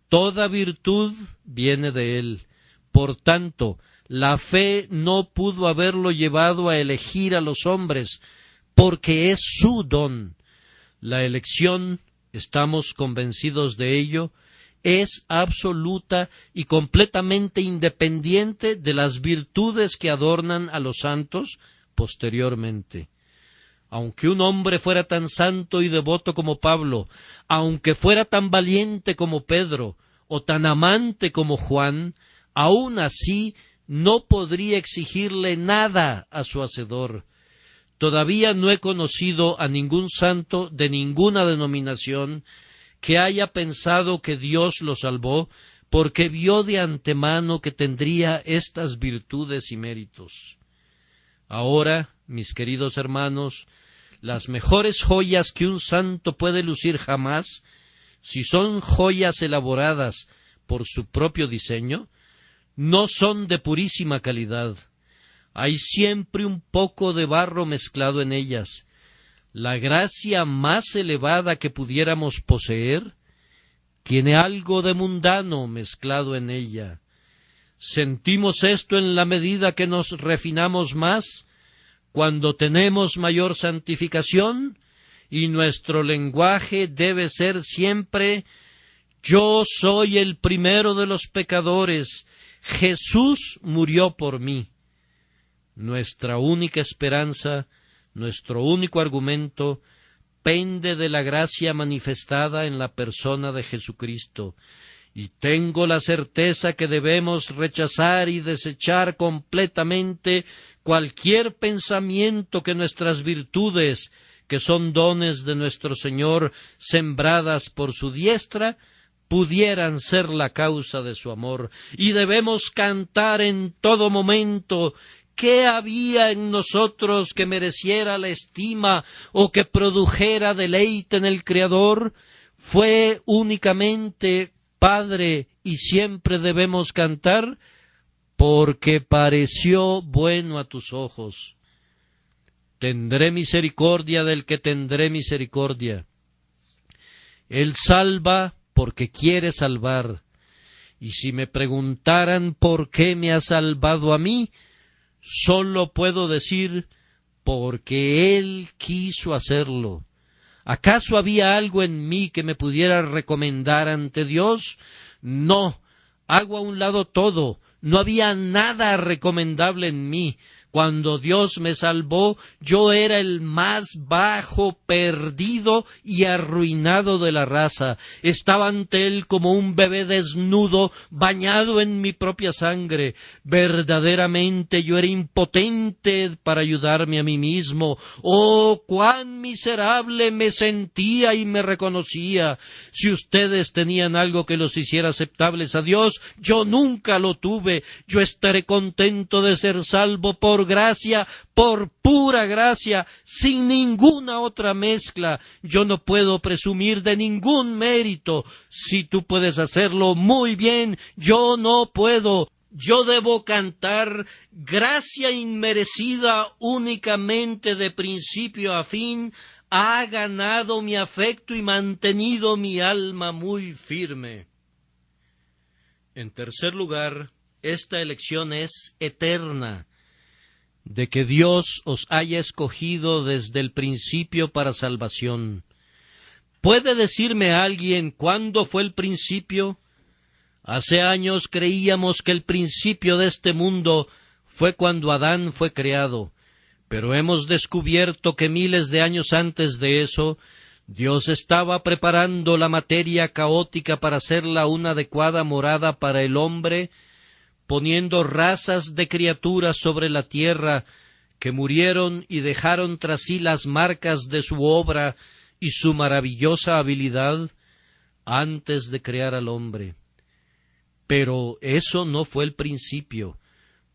A: Toda virtud viene de Él. Por tanto, la fe no pudo haberlo llevado a elegir a los hombres, porque es su don. La elección, estamos convencidos de ello, es absoluta y completamente independiente de las virtudes que adornan a los santos posteriormente. Aunque un hombre fuera tan santo y devoto como Pablo, aunque fuera tan valiente como Pedro, o tan amante como Juan, aun así no podría exigirle nada a su Hacedor. Todavía no he conocido a ningún santo de ninguna denominación que haya pensado que Dios lo salvó porque vio de antemano que tendría estas virtudes y méritos. Ahora, mis queridos hermanos, las mejores joyas que un santo puede lucir jamás, si son joyas elaboradas por su propio diseño, no son de purísima calidad. Hay siempre un poco de barro mezclado en ellas. La gracia más elevada que pudiéramos poseer tiene algo de mundano mezclado en ella. Sentimos esto en la medida que nos refinamos más, cuando tenemos mayor santificación, y nuestro lenguaje debe ser siempre: yo soy el primero de los pecadores, Jesús murió por mí. Nuestra única esperanza, nuestro único argumento, pende de la gracia manifestada en la persona de Jesucristo, y tengo la certeza que debemos rechazar y desechar completamente cualquier pensamiento que nuestras virtudes, que son dones de nuestro Señor, sembradas por su diestra, pudieran ser la causa de su amor, y debemos cantar en todo momento: ¿qué había en nosotros que mereciera la estima o que produjera deleite en el Creador? Fue únicamente Padre, y siempre debemos cantar: porque pareció bueno a tus ojos. Tendré misericordia del que tendré misericordia. Él salva porque quiere salvar. Y si me preguntaran por qué me ha salvado a mí, sólo puedo decir: porque Él quiso hacerlo. ¿Acaso había algo en mí que me pudiera recomendar ante Dios? No, hago a un lado todo. No había nada recomendable en mí. Cuando Dios me salvó, yo era el más bajo, perdido y arruinado de la raza. Estaba ante Él como un bebé desnudo, bañado en mi propia sangre. Verdaderamente yo era impotente para ayudarme a mí mismo. ¡Oh, cuán miserable me sentía y me reconocía! Si ustedes tenían algo que los hiciera aceptables a Dios, yo nunca lo tuve. Yo estaré contento de ser salvo por gracia, por pura gracia, sin ninguna otra mezcla. Yo no puedo presumir de ningún mérito. Si tú puedes hacerlo muy bien, yo no puedo. Yo debo cantar gracia inmerecida únicamente de principio a fin. Ha ganado mi afecto y mantenido mi alma muy firme. En tercer lugar, esta elección es eterna, de que Dios os haya escogido desde el principio para salvación. ¿Puede decirme alguien cuándo fue el principio? Hace años creíamos que el principio de este mundo fue cuando Adán fue creado, pero hemos descubierto que miles de años antes de eso, Dios estaba preparando la materia caótica para hacerla una adecuada morada para el hombre, poniendo razas de criaturas sobre la tierra que murieron y dejaron tras sí las marcas de su obra y su maravillosa habilidad antes de crear al hombre. Pero eso no fue el principio,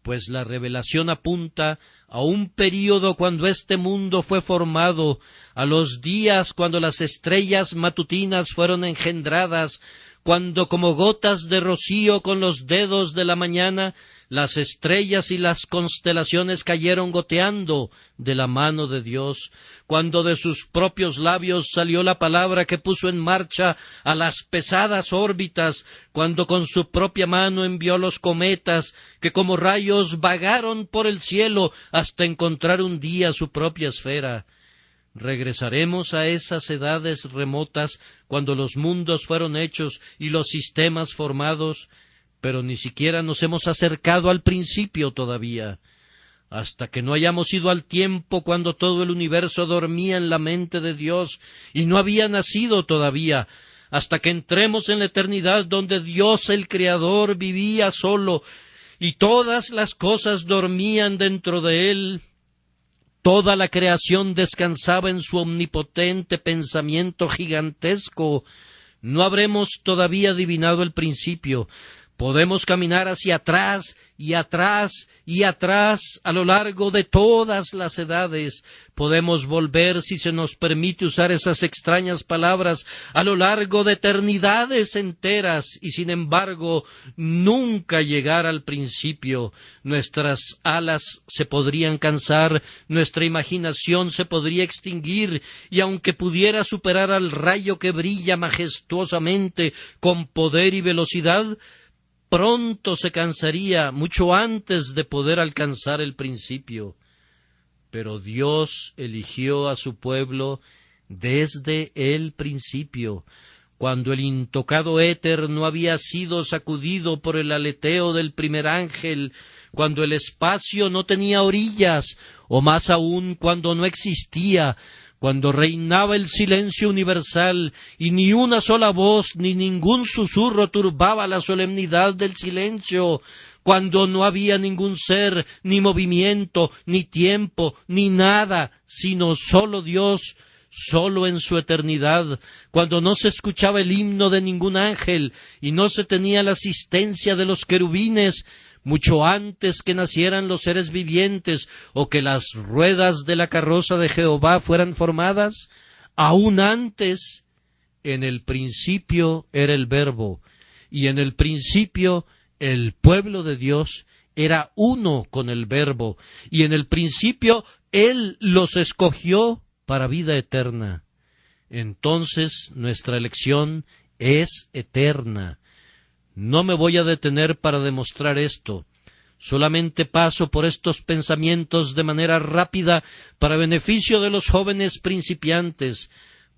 A: pues la revelación apunta a un período cuando este mundo fue formado, a los días cuando las estrellas matutinas fueron engendradas, cuando como gotas de rocío con los dedos de la mañana las estrellas y las constelaciones cayeron goteando de la mano de Dios, cuando de sus propios labios salió la palabra que puso en marcha a las pesadas órbitas, cuando con su propia mano envió los cometas que como rayos vagaron por el cielo hasta encontrar un día su propia esfera. Regresaremos a esas edades remotas cuando los mundos fueron hechos y los sistemas formados, pero ni siquiera nos hemos acercado al principio todavía. Hasta que no hayamos ido al tiempo cuando todo el universo dormía en la mente de Dios y no había nacido todavía, hasta que entremos en la eternidad donde Dios el Creador vivía solo y todas las cosas dormían dentro de Él. Toda la creación descansaba en su omnipotente pensamiento gigantesco. No habremos todavía adivinado el principio. Podemos caminar hacia atrás y atrás y atrás a lo largo de todas las edades. Podemos volver, si se nos permite usar esas extrañas palabras, a lo largo de eternidades enteras y, sin embargo, nunca llegar al principio. Nuestras alas se podrían cansar, nuestra imaginación se podría extinguir, y aunque pudiera superar al rayo que brilla majestuosamente con poder y velocidad, pronto se cansaría, mucho antes de poder alcanzar el principio. Pero Dios eligió a su pueblo desde el principio, cuando el intocado éter no había sido sacudido por el aleteo del primer ángel, cuando el espacio no tenía orillas, o más aún cuando no existía, cuando reinaba el silencio universal y ni una sola voz ni ningún susurro turbaba la solemnidad del silencio, cuando no había ningún ser, ni movimiento, ni tiempo, ni nada, sino solo Dios, solo en su eternidad, cuando no se escuchaba el himno de ningún ángel y no se tenía la asistencia de los querubines, mucho antes que nacieran los seres vivientes o que las ruedas de la carroza de Jehová fueran formadas, aún antes, en el principio era el Verbo, y en el principio el pueblo de Dios era uno con el Verbo, y en el principio Él los escogió para vida eterna. Entonces nuestra elección es eterna. No me voy a detener para demostrar esto. Solamente paso por estos pensamientos de manera rápida para beneficio de los jóvenes principiantes,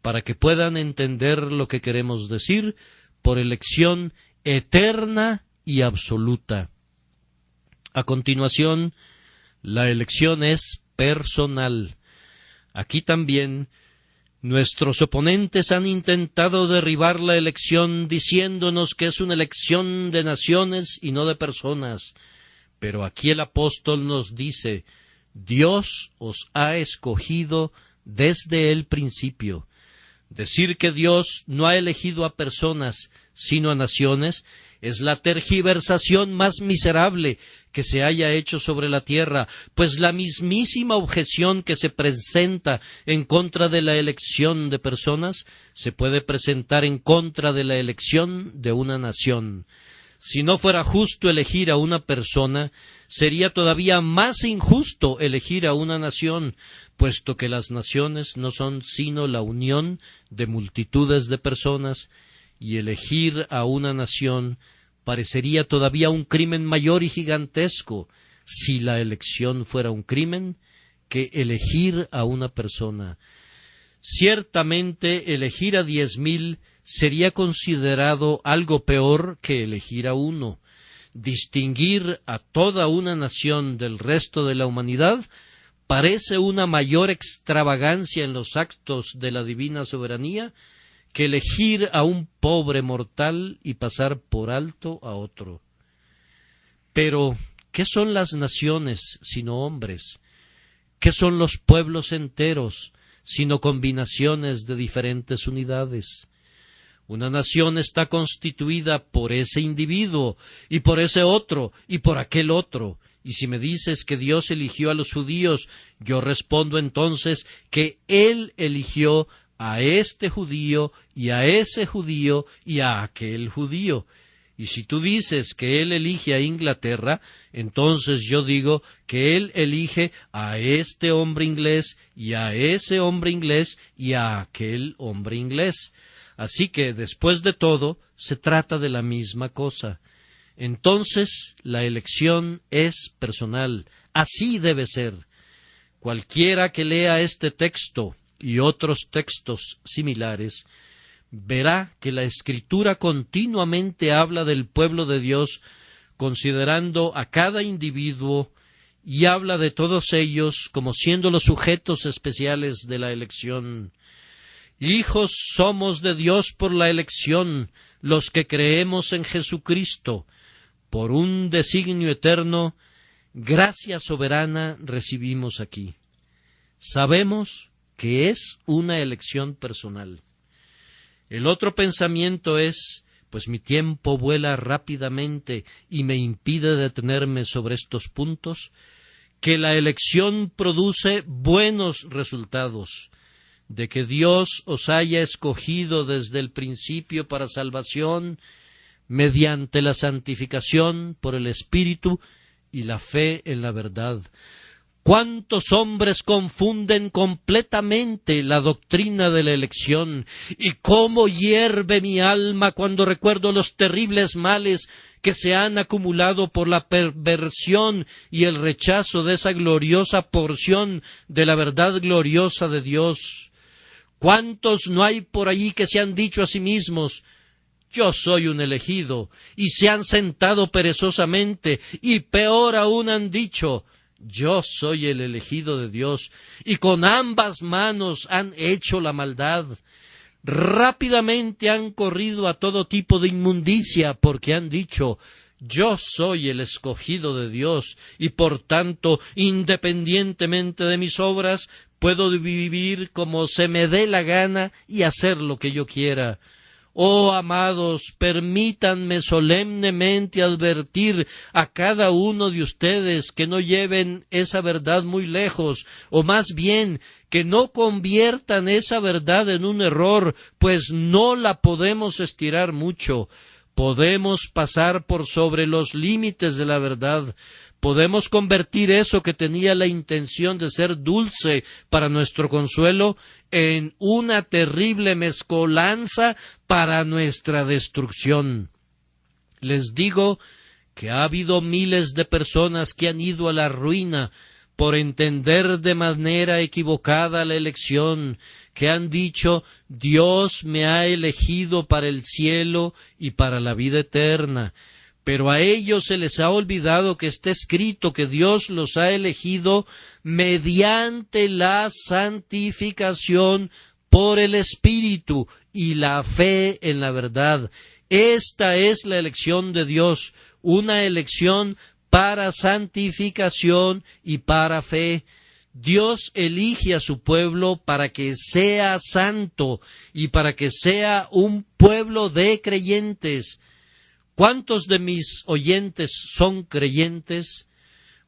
A: para que puedan entender lo que queremos decir por elección eterna y absoluta. A continuación, La elección es personal. Aquí también nuestros oponentes han intentado derribar la elección diciéndonos que es una elección de naciones y no de personas. Pero aquí el apóstol nos dice: Dios os ha escogido desde el principio. Decir que Dios no ha elegido a personas, sino a naciones, es la tergiversación más miserable que se haya hecho sobre la tierra, pues la mismísima objeción que se presenta en contra de la elección de personas se puede presentar en contra de la elección de una nación. Si no fuera justo elegir a una persona, sería todavía más injusto elegir a una nación, puesto que las naciones no son sino la unión de multitudes de personas, y elegir a una nación parecería todavía un crimen mayor y gigantesco, si la elección fuera un crimen, que elegir a una persona. Ciertamente elegir a 10,000 sería considerado algo peor que elegir a uno. Distinguir a toda una nación del resto de la humanidad parece una mayor extravagancia en los actos de la divina soberanía que elegir a un pobre mortal y pasar por alto a otro. Pero, ¿qué son las naciones sino hombres? ¿Qué son los pueblos enteros sino combinaciones de diferentes unidades? Una nación está constituida por ese individuo, y por ese otro, y por aquel otro. Y si me dices que Dios eligió a los judíos, yo respondo entonces que Él eligió a este judío, y a ese judío, y a aquel judío. Y si tú dices que Él elige a Inglaterra, entonces yo digo que Él elige a este hombre inglés, y a ese hombre inglés, y a aquel hombre inglés. Así que, después de todo, se trata de la misma cosa. Entonces, la elección es personal. Así debe ser. Cualquiera que lea este texto y otros textos similares, verá que la Escritura continuamente habla del pueblo de Dios, considerando a cada individuo, y habla de todos ellos como siendo los sujetos especiales de la elección. Hijos somos de Dios por la elección, los que creemos en Jesucristo, por un designio eterno, gracia soberana recibimos aquí. Sabemos que es una elección personal. El otro pensamiento es, pues mi tiempo vuela rápidamente y me impide detenerme sobre estos puntos, que la elección produce buenos resultados, de que Dios os haya escogido desde el principio para salvación, mediante la santificación por el Espíritu y la fe en la verdad. ¿Cuántos hombres confunden completamente la doctrina de la elección? ¿Y cómo hierve mi alma cuando recuerdo los terribles males que se han acumulado por la perversión y el rechazo de esa gloriosa porción de la verdad gloriosa de Dios? ¿Cuántos no hay por allí que se han dicho a sí mismos: yo soy un elegido, y se han sentado perezosamente, y peor aún han dicho: yo soy el elegido de Dios, y con ambas manos han hecho la maldad? Rápidamente han corrido a todo tipo de inmundicia, porque han dicho: yo soy el escogido de Dios, y por tanto, independientemente de mis obras, puedo vivir como se me dé la gana y hacer lo que yo quiera. Oh, amados, permítanme solemnemente advertir a cada uno de ustedes que no lleven esa verdad muy lejos, o más bien, que no conviertan esa verdad en un error, pues no la podemos estirar mucho. Podemos pasar por sobre los límites de la verdad. Podemos convertir eso que tenía la intención de ser dulce para nuestro consuelo en una terrible mezcolanza para nuestra destrucción. Les digo que ha habido miles de personas que han ido a la ruina por entender de manera equivocada la elección, que han dicho: Dios me ha elegido para el cielo y para la vida eterna. Pero a ellos se les ha olvidado que está escrito que Dios los ha elegido mediante la santificación por el Espíritu y la fe en la verdad. Esta es la elección de Dios, una elección para santificación y para fe. Dios elige a su pueblo para que sea santo y para que sea un pueblo de creyentes. ¿Cuántos de mis oyentes son creyentes?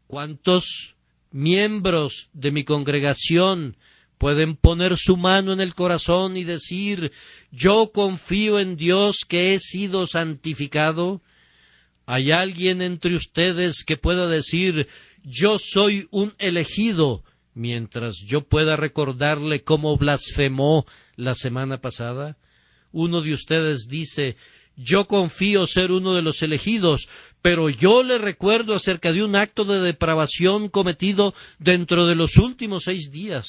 A: ¿Cuántos miembros de mi congregación pueden poner su mano en el corazón y decir: yo confío en Dios que he sido santificado? ¿Hay alguien entre ustedes que pueda decir: yo soy un elegido, mientras yo pueda recordarle cómo blasfemó la semana pasada? Uno de ustedes dice: yo confío ser uno de los elegidos, pero yo le recuerdo acerca de un acto de depravación cometido dentro de los últimos 6 días.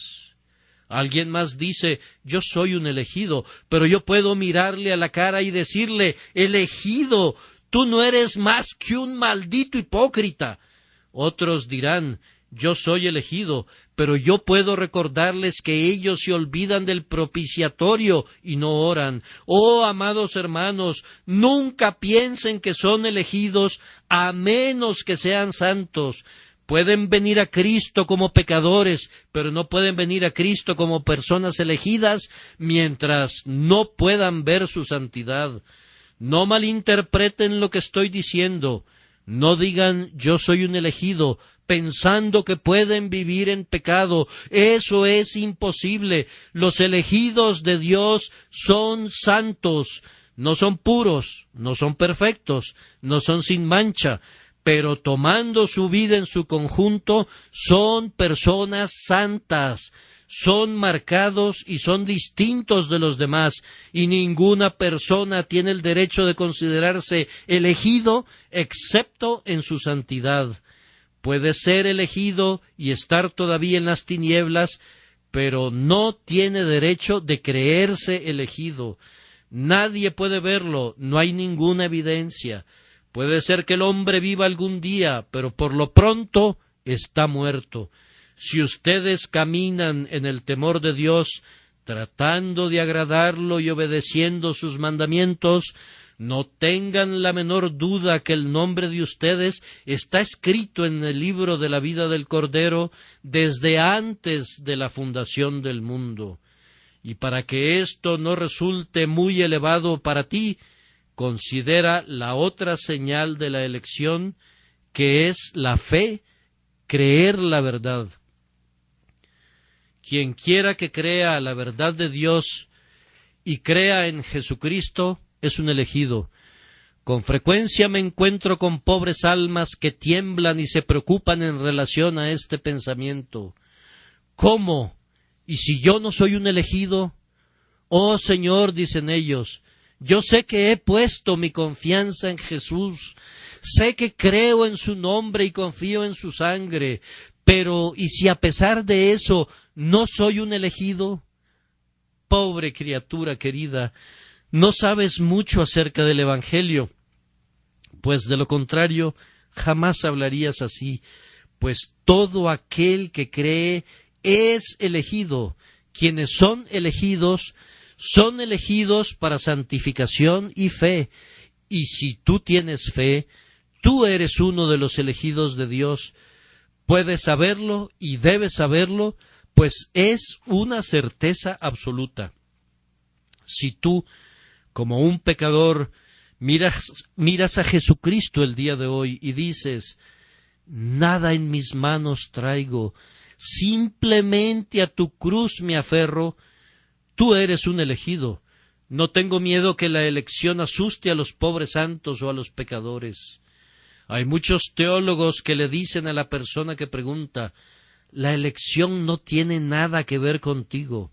A: Alguien más dice: yo soy un elegido, pero yo puedo mirarle a la cara y decirle: elegido, tú no eres más que un maldito hipócrita. Otros dirán: yo soy elegido, pero yo puedo recordarles que ellos se olvidan del propiciatorio y no oran. Oh, amados hermanos, nunca piensen que son elegidos a menos que sean santos. Pueden venir a Cristo como pecadores, pero no pueden venir a Cristo como personas elegidas mientras no puedan ver su santidad. No malinterpreten lo que estoy diciendo. No digan: yo soy un elegido, pensando que pueden vivir en pecado. Eso es imposible. Los elegidos de Dios son santos. No son puros, no son perfectos, no son sin mancha, pero tomando su vida en su conjunto, son personas santas. Son marcados y son distintos de los demás, y ninguna persona tiene el derecho de considerarse elegido excepto en su santidad. Puede ser elegido y estar todavía en las tinieblas, pero no tiene derecho de creerse elegido. Nadie puede verlo, no hay ninguna evidencia. Puede ser que el hombre viva algún día, pero por lo pronto está muerto. Si ustedes caminan en el temor de Dios, tratando de agradarlo y obedeciendo sus mandamientos, no tengan la menor duda que el nombre de ustedes está escrito en el libro de la vida del Cordero desde antes de la fundación del mundo. Y para que esto no resulte muy elevado para ti, considera la otra señal de la elección, que es la fe, creer la verdad. Quien quiera que crea la verdad de Dios y crea en Jesucristo es un elegido. Con frecuencia me encuentro con pobres almas que tiemblan y se preocupan en relación a este pensamiento. ¿Cómo? ¿Y si yo no soy un elegido? Oh Señor, dicen ellos, yo sé que he puesto mi confianza en Jesús, sé que creo en su nombre y confío en su sangre, pero ¿y si a pesar de eso no soy un elegido? Pobre criatura querida, no sabes mucho acerca del Evangelio, pues de lo contrario jamás hablarías así, pues todo aquel que cree es elegido. Quienes son elegidos para santificación y fe, y si tú tienes fe, tú eres uno de los elegidos de Dios. Puedes saberlo y debes saberlo, pues es una certeza absoluta. Si tú, como un pecador, miras a Jesucristo el día de hoy y dices: nada en mis manos traigo, simplemente a tu cruz me aferro, tú eres un elegido. No tengo miedo que la elección asuste a los pobres santos o a los pecadores. Hay muchos teólogos que le dicen a la persona que pregunta: la elección no tiene nada que ver contigo.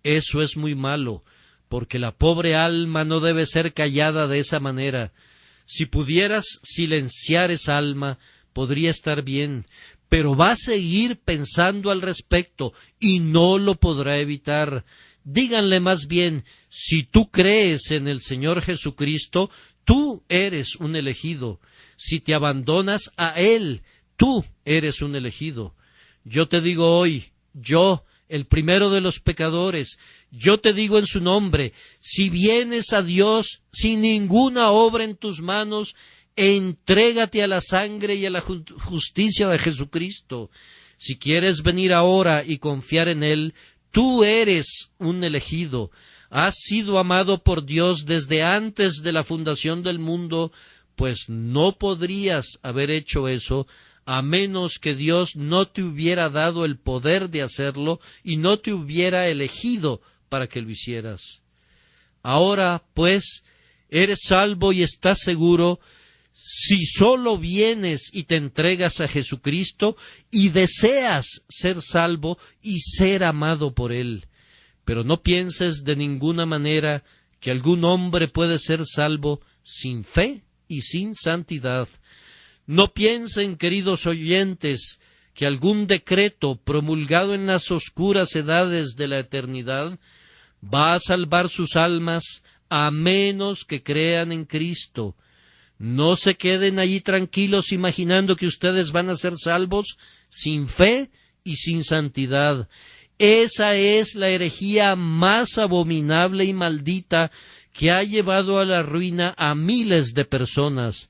A: Eso es muy malo, porque la pobre alma no debe ser callada de esa manera. Si pudieras silenciar esa alma, podría estar bien, pero va a seguir pensando al respecto y no lo podrá evitar. Díganle más bien: si tú crees en el Señor Jesucristo, tú eres un elegido. Si te abandonas a Él, tú eres un elegido. Yo te digo hoy, yo, el primero de los pecadores, yo te digo en su nombre, si vienes a Dios sin ninguna obra en tus manos, entrégate a la sangre y a la justicia de Jesucristo. Si quieres venir ahora y confiar en Él, tú eres un elegido. Has sido amado por Dios desde antes de la fundación del mundo, pues no podrías haber hecho eso a menos que Dios no te hubiera dado el poder de hacerlo y no te hubiera elegido para que lo hicieras. Ahora, pues, eres salvo y estás seguro si solo vienes y te entregas a Jesucristo y deseas ser salvo y ser amado por Él. Pero no pienses de ninguna manera que algún hombre puede ser salvo sin fe y sin santidad. No piensen, queridos oyentes, que algún decreto promulgado en las oscuras edades de la eternidad va a salvar sus almas a menos que crean en Cristo. No se queden allí tranquilos imaginando que ustedes van a ser salvos sin fe y sin santidad. Esa es la herejía más abominable y maldita que ha llevado a la ruina a miles de personas.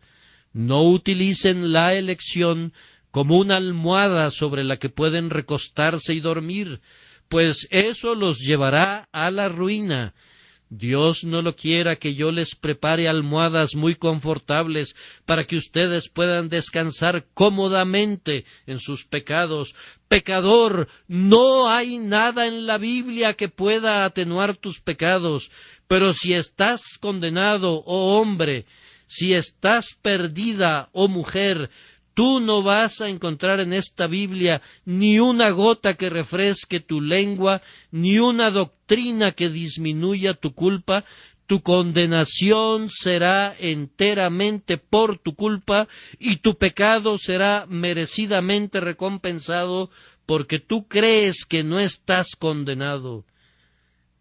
A: No utilicen la elección como una almohada sobre la que pueden recostarse y dormir, pues eso los llevará a la ruina. Dios no lo quiera que yo les prepare almohadas muy confortables para que ustedes puedan descansar cómodamente en sus pecados. Pecador, no hay nada en la Biblia que pueda atenuar tus pecados, pero si estás condenado, oh hombre, si estás perdida, oh mujer, tú no vas a encontrar en esta Biblia ni una gota que refresque tu lengua, ni una doctrina que disminuya tu culpa. Tu condenación será enteramente por tu culpa y tu pecado será merecidamente recompensado porque tú crees que no estás condenado.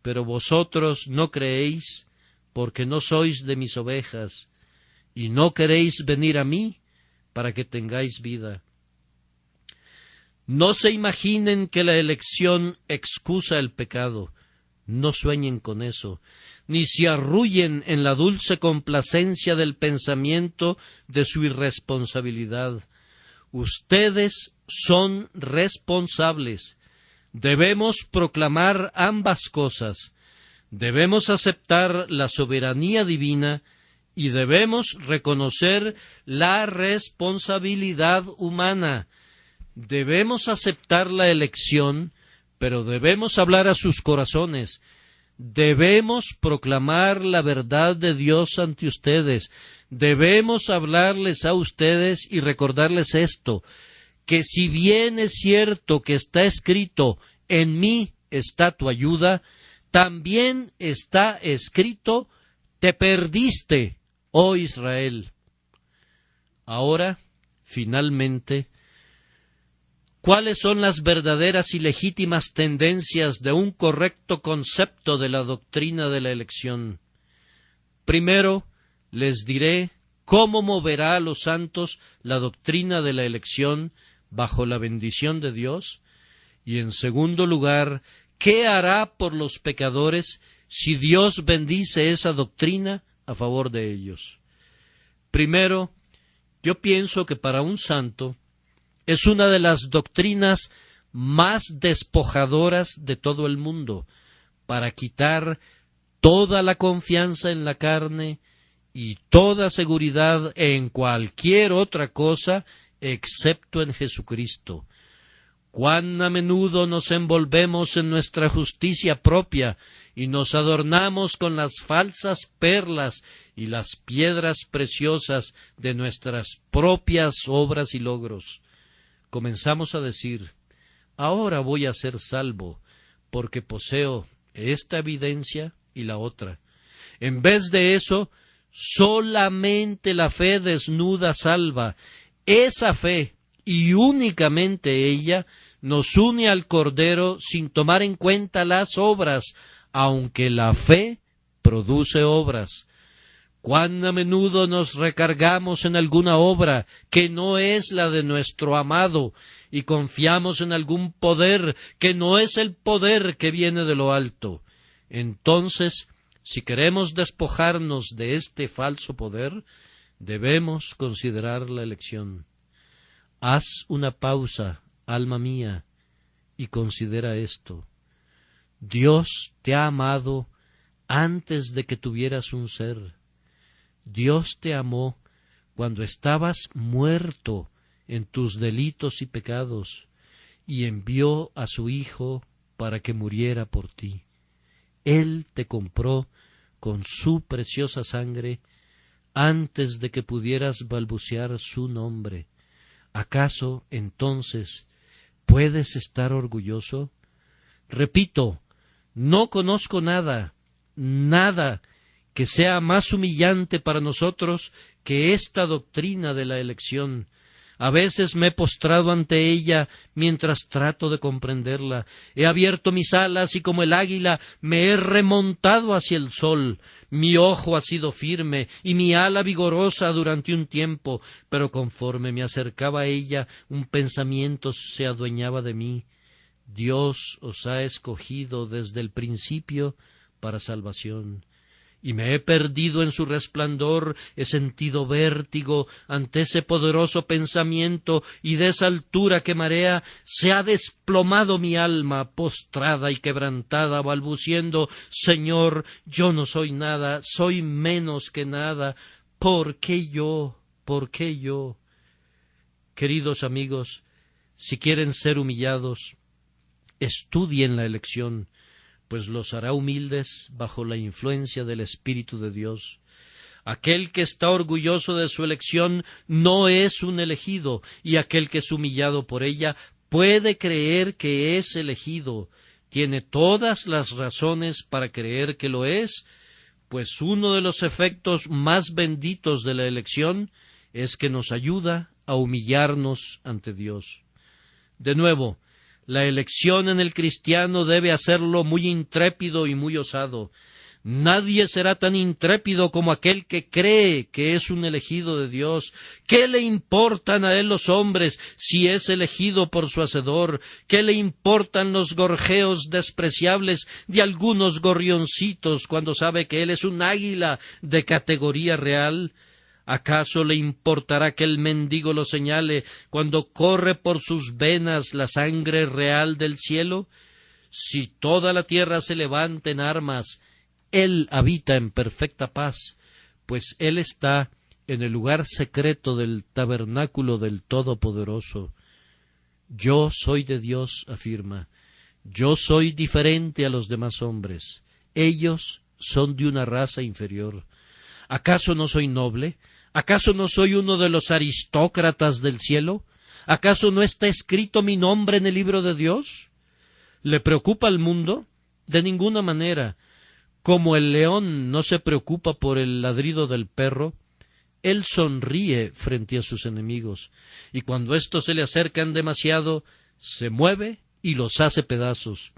A: Pero vosotros no creéis porque no sois de mis ovejas y no queréis venir a mí para que tengáis vida. No se imaginen que la elección excusa el pecado. No sueñen con eso, ni se arrullen en la dulce complacencia del pensamiento de su irresponsabilidad. Ustedes son responsables. Debemos proclamar ambas cosas. Debemos aceptar la soberanía divina y debemos reconocer la responsabilidad humana. Debemos aceptar la elección, pero debemos hablar a sus corazones. Debemos proclamar la verdad de Dios ante ustedes. Debemos hablarles a ustedes y recordarles esto, que si bien es cierto que está escrito, en mí está tu ayuda, también está escrito, te perdiste, oh Israel. Ahora, finalmente, ¿cuáles son las verdaderas y legítimas tendencias de un correcto concepto de la doctrina de la elección? Primero, les diré cómo moverá a los santos la doctrina de la elección bajo la bendición de Dios, y en segundo lugar, ¿qué hará por los pecadores si Dios bendice esa doctrina a favor de ellos? Primero, yo pienso que para un santo es una de las doctrinas más despojadoras de todo el mundo, para quitar toda la confianza en la carne y toda seguridad en cualquier otra cosa excepto en Jesucristo. Cuán a menudo nos envolvemos en nuestra justicia propia y nos adornamos con las falsas perlas y las piedras preciosas de nuestras propias obras y logros. Comenzamos a decir, ahora voy a ser salvo, porque poseo esta evidencia y la otra. En vez de eso, solamente la fe desnuda salva. Esa fe, y únicamente ella, nos une al Cordero sin tomar en cuenta las obras, aunque la fe produce obras. Cuán a menudo nos recargamos en alguna obra que no es la de nuestro amado y confiamos en algún poder que no es el poder que viene de lo alto. Entonces, si queremos despojarnos de este falso poder, debemos considerar la elección. Haz una pausa, alma mía, y considera esto. Dios te ha amado antes de que tuvieras un ser. Dios te amó cuando estabas muerto en tus delitos y pecados, y envió a su Hijo para que muriera por ti. Él te compró con su preciosa sangre antes de que pudieras balbucear su nombre. ¿Acaso, entonces, puedes estar orgulloso? Repito, no conozco nada que sea más humillante para nosotros que esta doctrina de la elección. A veces me he postrado ante ella mientras trato de comprenderla. He abierto mis alas y como el águila me he remontado hacia el sol. Mi ojo ha sido firme y mi ala vigorosa durante un tiempo, pero conforme me acercaba a ella, un pensamiento se adueñaba de mí. Dios os ha escogido desde el principio para salvación. Y me he perdido en su resplandor, he sentido vértigo ante ese poderoso pensamiento, y de esa altura que marea se ha desplomado mi alma, postrada y quebrantada, balbuciendo: Señor, yo no soy nada, soy menos que nada, ¿por qué yo? ¿Por qué yo? Queridos amigos, si quieren ser humillados, estudien la elección, pues los hará humildes bajo la influencia del Espíritu de Dios. Aquel que está orgulloso de su elección no es un elegido, y aquel que es humillado por ella puede creer que es elegido. Tiene todas las razones para creer que lo es, pues uno de los efectos más benditos de la elección es que nos ayuda a humillarnos ante Dios. De nuevo, la elección en el cristiano debe hacerlo muy intrépido y muy osado. Nadie será tan intrépido como aquel que cree que es un elegido de Dios. ¿Qué le importan a él los hombres si es elegido por su Hacedor? ¿Qué le importan los gorjeos despreciables de algunos gorrioncitos cuando sabe que él es un águila de categoría real? ¿Acaso le importará que el mendigo lo señale cuando corre por sus venas la sangre real del cielo? Si toda la tierra se levanta en armas, él habita en perfecta paz, pues él está en el lugar secreto del tabernáculo del Todopoderoso. Yo soy de Dios, afirma. Yo soy diferente a los demás hombres. Ellos son de una raza inferior. ¿Acaso no soy noble? ¿Acaso no soy uno de los aristócratas del cielo? ¿Acaso no está escrito mi nombre en el libro de Dios? ¿Le preocupa al mundo? De ninguna manera. Como el león no se preocupa por el ladrido del perro, él sonríe frente a sus enemigos, y cuando éstos se le acercan demasiado, se mueve y los hace pedazos.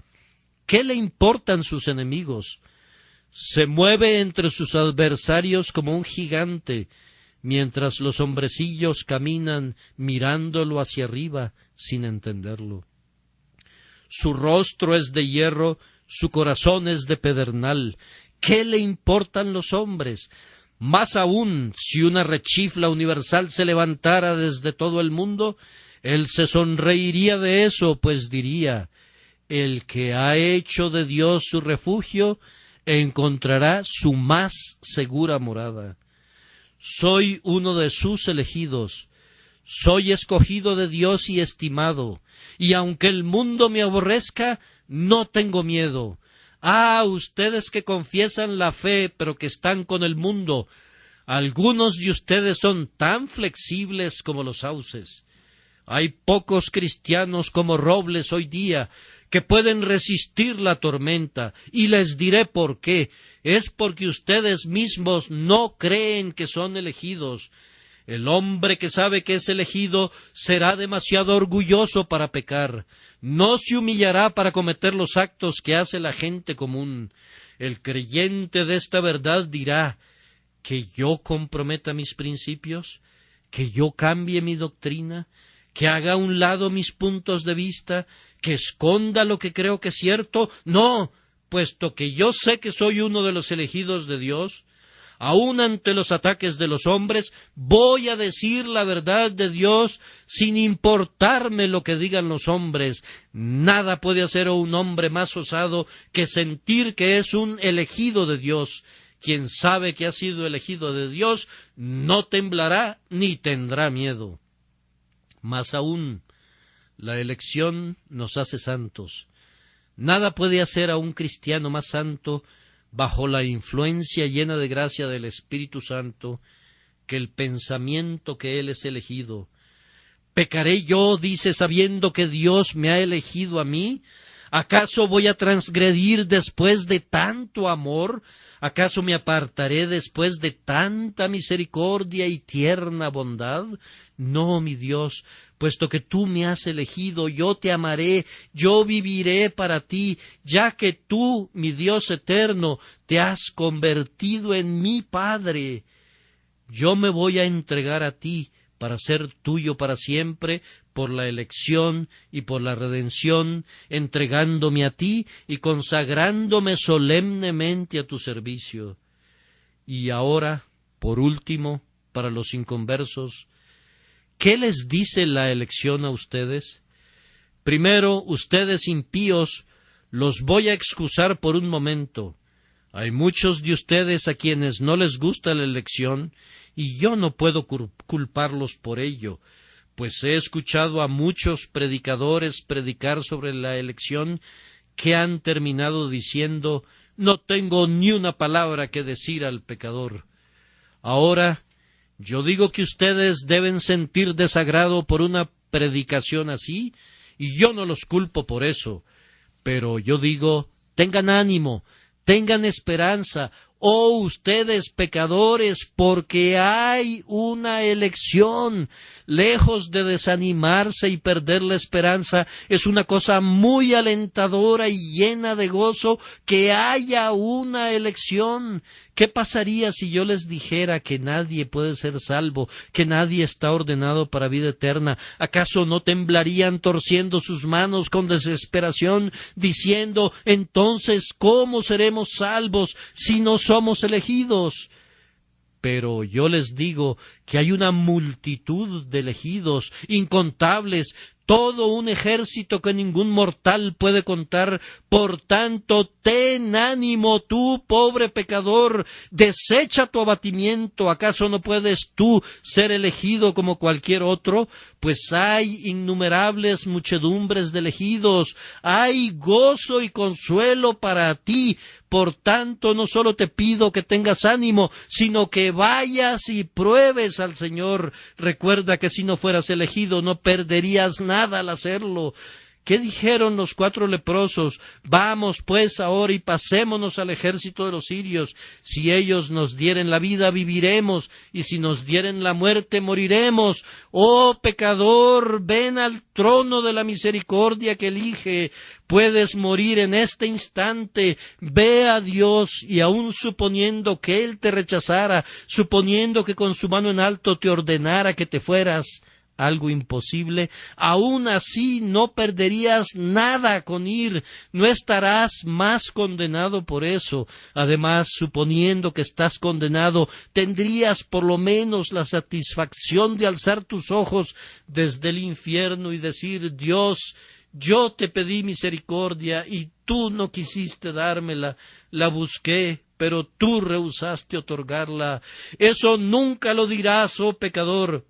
A: ¿Qué le importan sus enemigos? Se mueve entre sus adversarios como un gigante, mientras los hombrecillos caminan mirándolo hacia arriba sin entenderlo. Su rostro es de hierro, su corazón es de pedernal. ¿Qué le importan los hombres? Más aún, si una rechifla universal se levantara desde todo el mundo, él se sonreiría de eso, pues diría: el que ha hecho de Dios su refugio encontrará su más segura morada. Soy uno de sus elegidos, soy escogido de Dios y estimado, y aunque el mundo me aborrezca, no tengo miedo. Ah, ustedes que confiesan la fe, pero que están con el mundo, algunos de ustedes son tan flexibles como los sauces. Hay pocos cristianos como robles hoy día que pueden resistir la tormenta, y les diré por qué. Es porque ustedes mismos no creen que son elegidos. El hombre que sabe que es elegido será demasiado orgulloso para pecar. No se humillará para cometer los actos que hace la gente común. El creyente de esta verdad dirá: ¿Que yo comprometa mis principios? ¿Que yo cambie mi doctrina? ¿Que haga a un lado mis puntos de vista? ¿Que esconda lo que creo que es cierto? No, puesto que yo sé que soy uno de los elegidos de Dios, aun ante los ataques de los hombres, voy a decir la verdad de Dios sin importarme lo que digan los hombres. Nada puede hacer a un hombre más osado que sentir que es un elegido de Dios. Quien sabe que ha sido elegido de Dios no temblará ni tendrá miedo. Más aún, la elección nos hace santos. Nada puede hacer a un cristiano más santo bajo la influencia llena de gracia del Espíritu Santo que el pensamiento que él es elegido. ¿Pecaré yo, dice, sabiendo que Dios me ha elegido a mí? ¿Acaso voy a transgredir después de tanto amor? ¿Acaso me apartaré después de tanta misericordia y tierna bondad? No, mi Dios, puesto que tú me has elegido, yo te amaré, yo viviré para ti, ya que tú, mi Dios eterno, te has convertido en mi Padre. Yo me voy a entregar a ti para ser tuyo para siempre, por la elección y por la redención, entregándome a ti y consagrándome solemnemente a tu servicio. Y ahora, por último, para los inconversos, ¿qué les dice la elección a ustedes? Primero, ustedes impíos, los voy a excusar por un momento. Hay muchos de ustedes a quienes no les gusta la elección, y yo no puedo culparlos por ello, pues he escuchado a muchos predicadores predicar sobre la elección que han terminado diciendo: no tengo ni una palabra que decir al pecador. Ahora, yo digo que ustedes deben sentir desagrado por una predicación así, y yo no los culpo por eso, pero yo digo, tengan ánimo, tengan esperanza, oh ustedes pecadores, porque hay una elección. Lejos de desanimarse y perder la esperanza, es una cosa muy alentadora y llena de gozo que haya una elección. ¿Qué pasaría si yo les dijera que nadie puede ser salvo, que nadie está ordenado para vida eterna? ¿Acaso no temblarían torciendo sus manos con desesperación, diciendo: entonces, ¿cómo seremos salvos si no somos elegidos? Pero yo les digo que hay una multitud de elegidos, incontables, todo un ejército que ningún mortal puede contar. Por tanto, ten ánimo tú, pobre pecador, desecha tu abatimiento. ¿Acaso no puedes tú ser elegido como cualquier otro? Pues hay innumerables muchedumbres de elegidos, hay gozo y consuelo para ti. Por tanto, no solo te pido que tengas ánimo, sino que vayas y pruebes al Señor. Recuerda que si no fueras elegido, no perderías nada al hacerlo. ¿Qué dijeron los 4 leprosos? Vamos pues ahora y pasémonos al ejército de los sirios. Si ellos nos dieren la vida, viviremos, y si nos dieren la muerte, moriremos. Oh pecador, ven al trono de la misericordia que elige. Puedes morir en este instante. Ve a Dios, y aun suponiendo que Él te rechazara, suponiendo que con su mano en alto te ordenara que te fueras, algo imposible, aún así no perderías nada con ir, no estarás más condenado por eso. Además, suponiendo que estás condenado, tendrías por lo menos la satisfacción de alzar tus ojos desde el infierno y decir: Dios, yo te pedí misericordia y tú no quisiste dármela, la busqué, pero tú rehusaste otorgarla. Eso nunca lo dirás, oh pecador.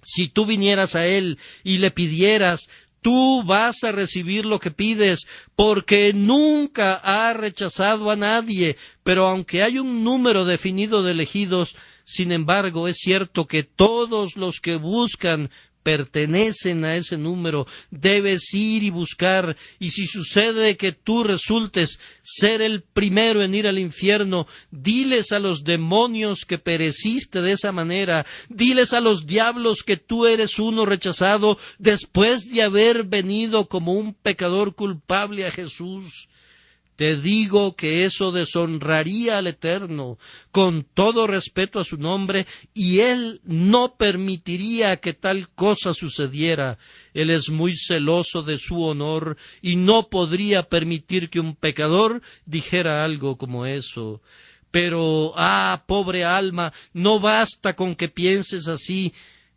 A: Si tú vinieras a Él y le pidieras, tú vas a recibir lo que pides, porque nunca ha rechazado a nadie. Pero aunque hay un número definido de elegidos, sin embargo, es cierto que todos los que buscan pertenecen a ese número. Debes ir y buscar, y si sucede que tú resultes ser el primero en ir al infierno, diles a los demonios que pereciste de esa manera, diles a los diablos que tú eres uno rechazado después de haber venido como un pecador culpable a Jesús. Te digo que eso deshonraría al Eterno, con todo respeto a su nombre, y Él no permitiría que tal cosa sucediera. Él es muy celoso de su honor y no podría permitir que un pecador dijera algo como eso. Pero, pobre alma, no basta con que pienses así,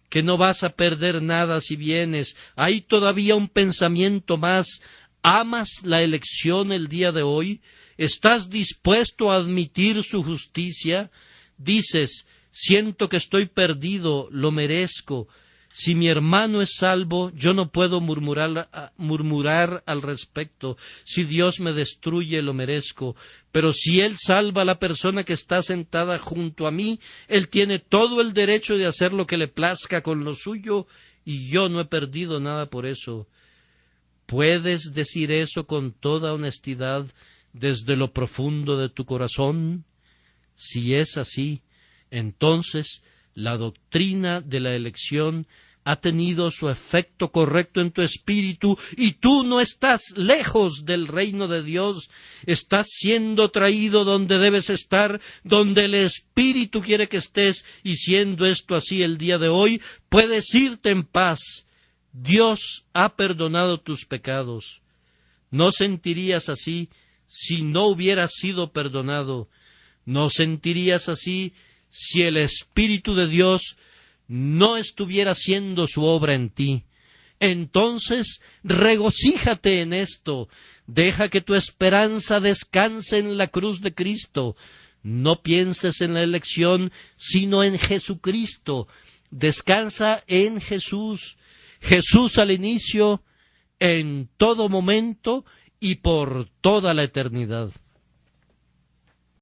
A: que no vas a perder nada si vienes. Hay todavía un pensamiento más. ¿Amas la elección el día de hoy? ¿Estás dispuesto a admitir su justicia? Dices, siento que estoy perdido, lo merezco. Si mi hermano es salvo, yo no puedo murmurar al respecto. Si Dios me destruye, lo merezco. Pero si Él salva a la persona que está sentada junto a mí, Él tiene todo el derecho de hacer lo que le plazca con lo suyo, y yo no he perdido nada por eso. ¿Puedes decir eso con toda honestidad desde lo profundo de tu corazón? Si es así, entonces la doctrina de la elección ha tenido su efecto correcto en tu espíritu y tú no estás lejos del reino de Dios. Estás siendo traído donde debes estar, donde el Espíritu quiere que estés, y siendo esto así el día de hoy, puedes irte en paz. Dios ha perdonado tus pecados. No sentirías así si no hubieras sido perdonado. No sentirías así si el Espíritu de Dios no estuviera haciendo su obra en ti. Entonces, regocíjate en esto. Deja que tu esperanza descanse en la cruz de Cristo. No pienses en la elección, sino en Jesucristo. Descansa en Jesús. Jesús al inicio, en todo momento y por toda la eternidad.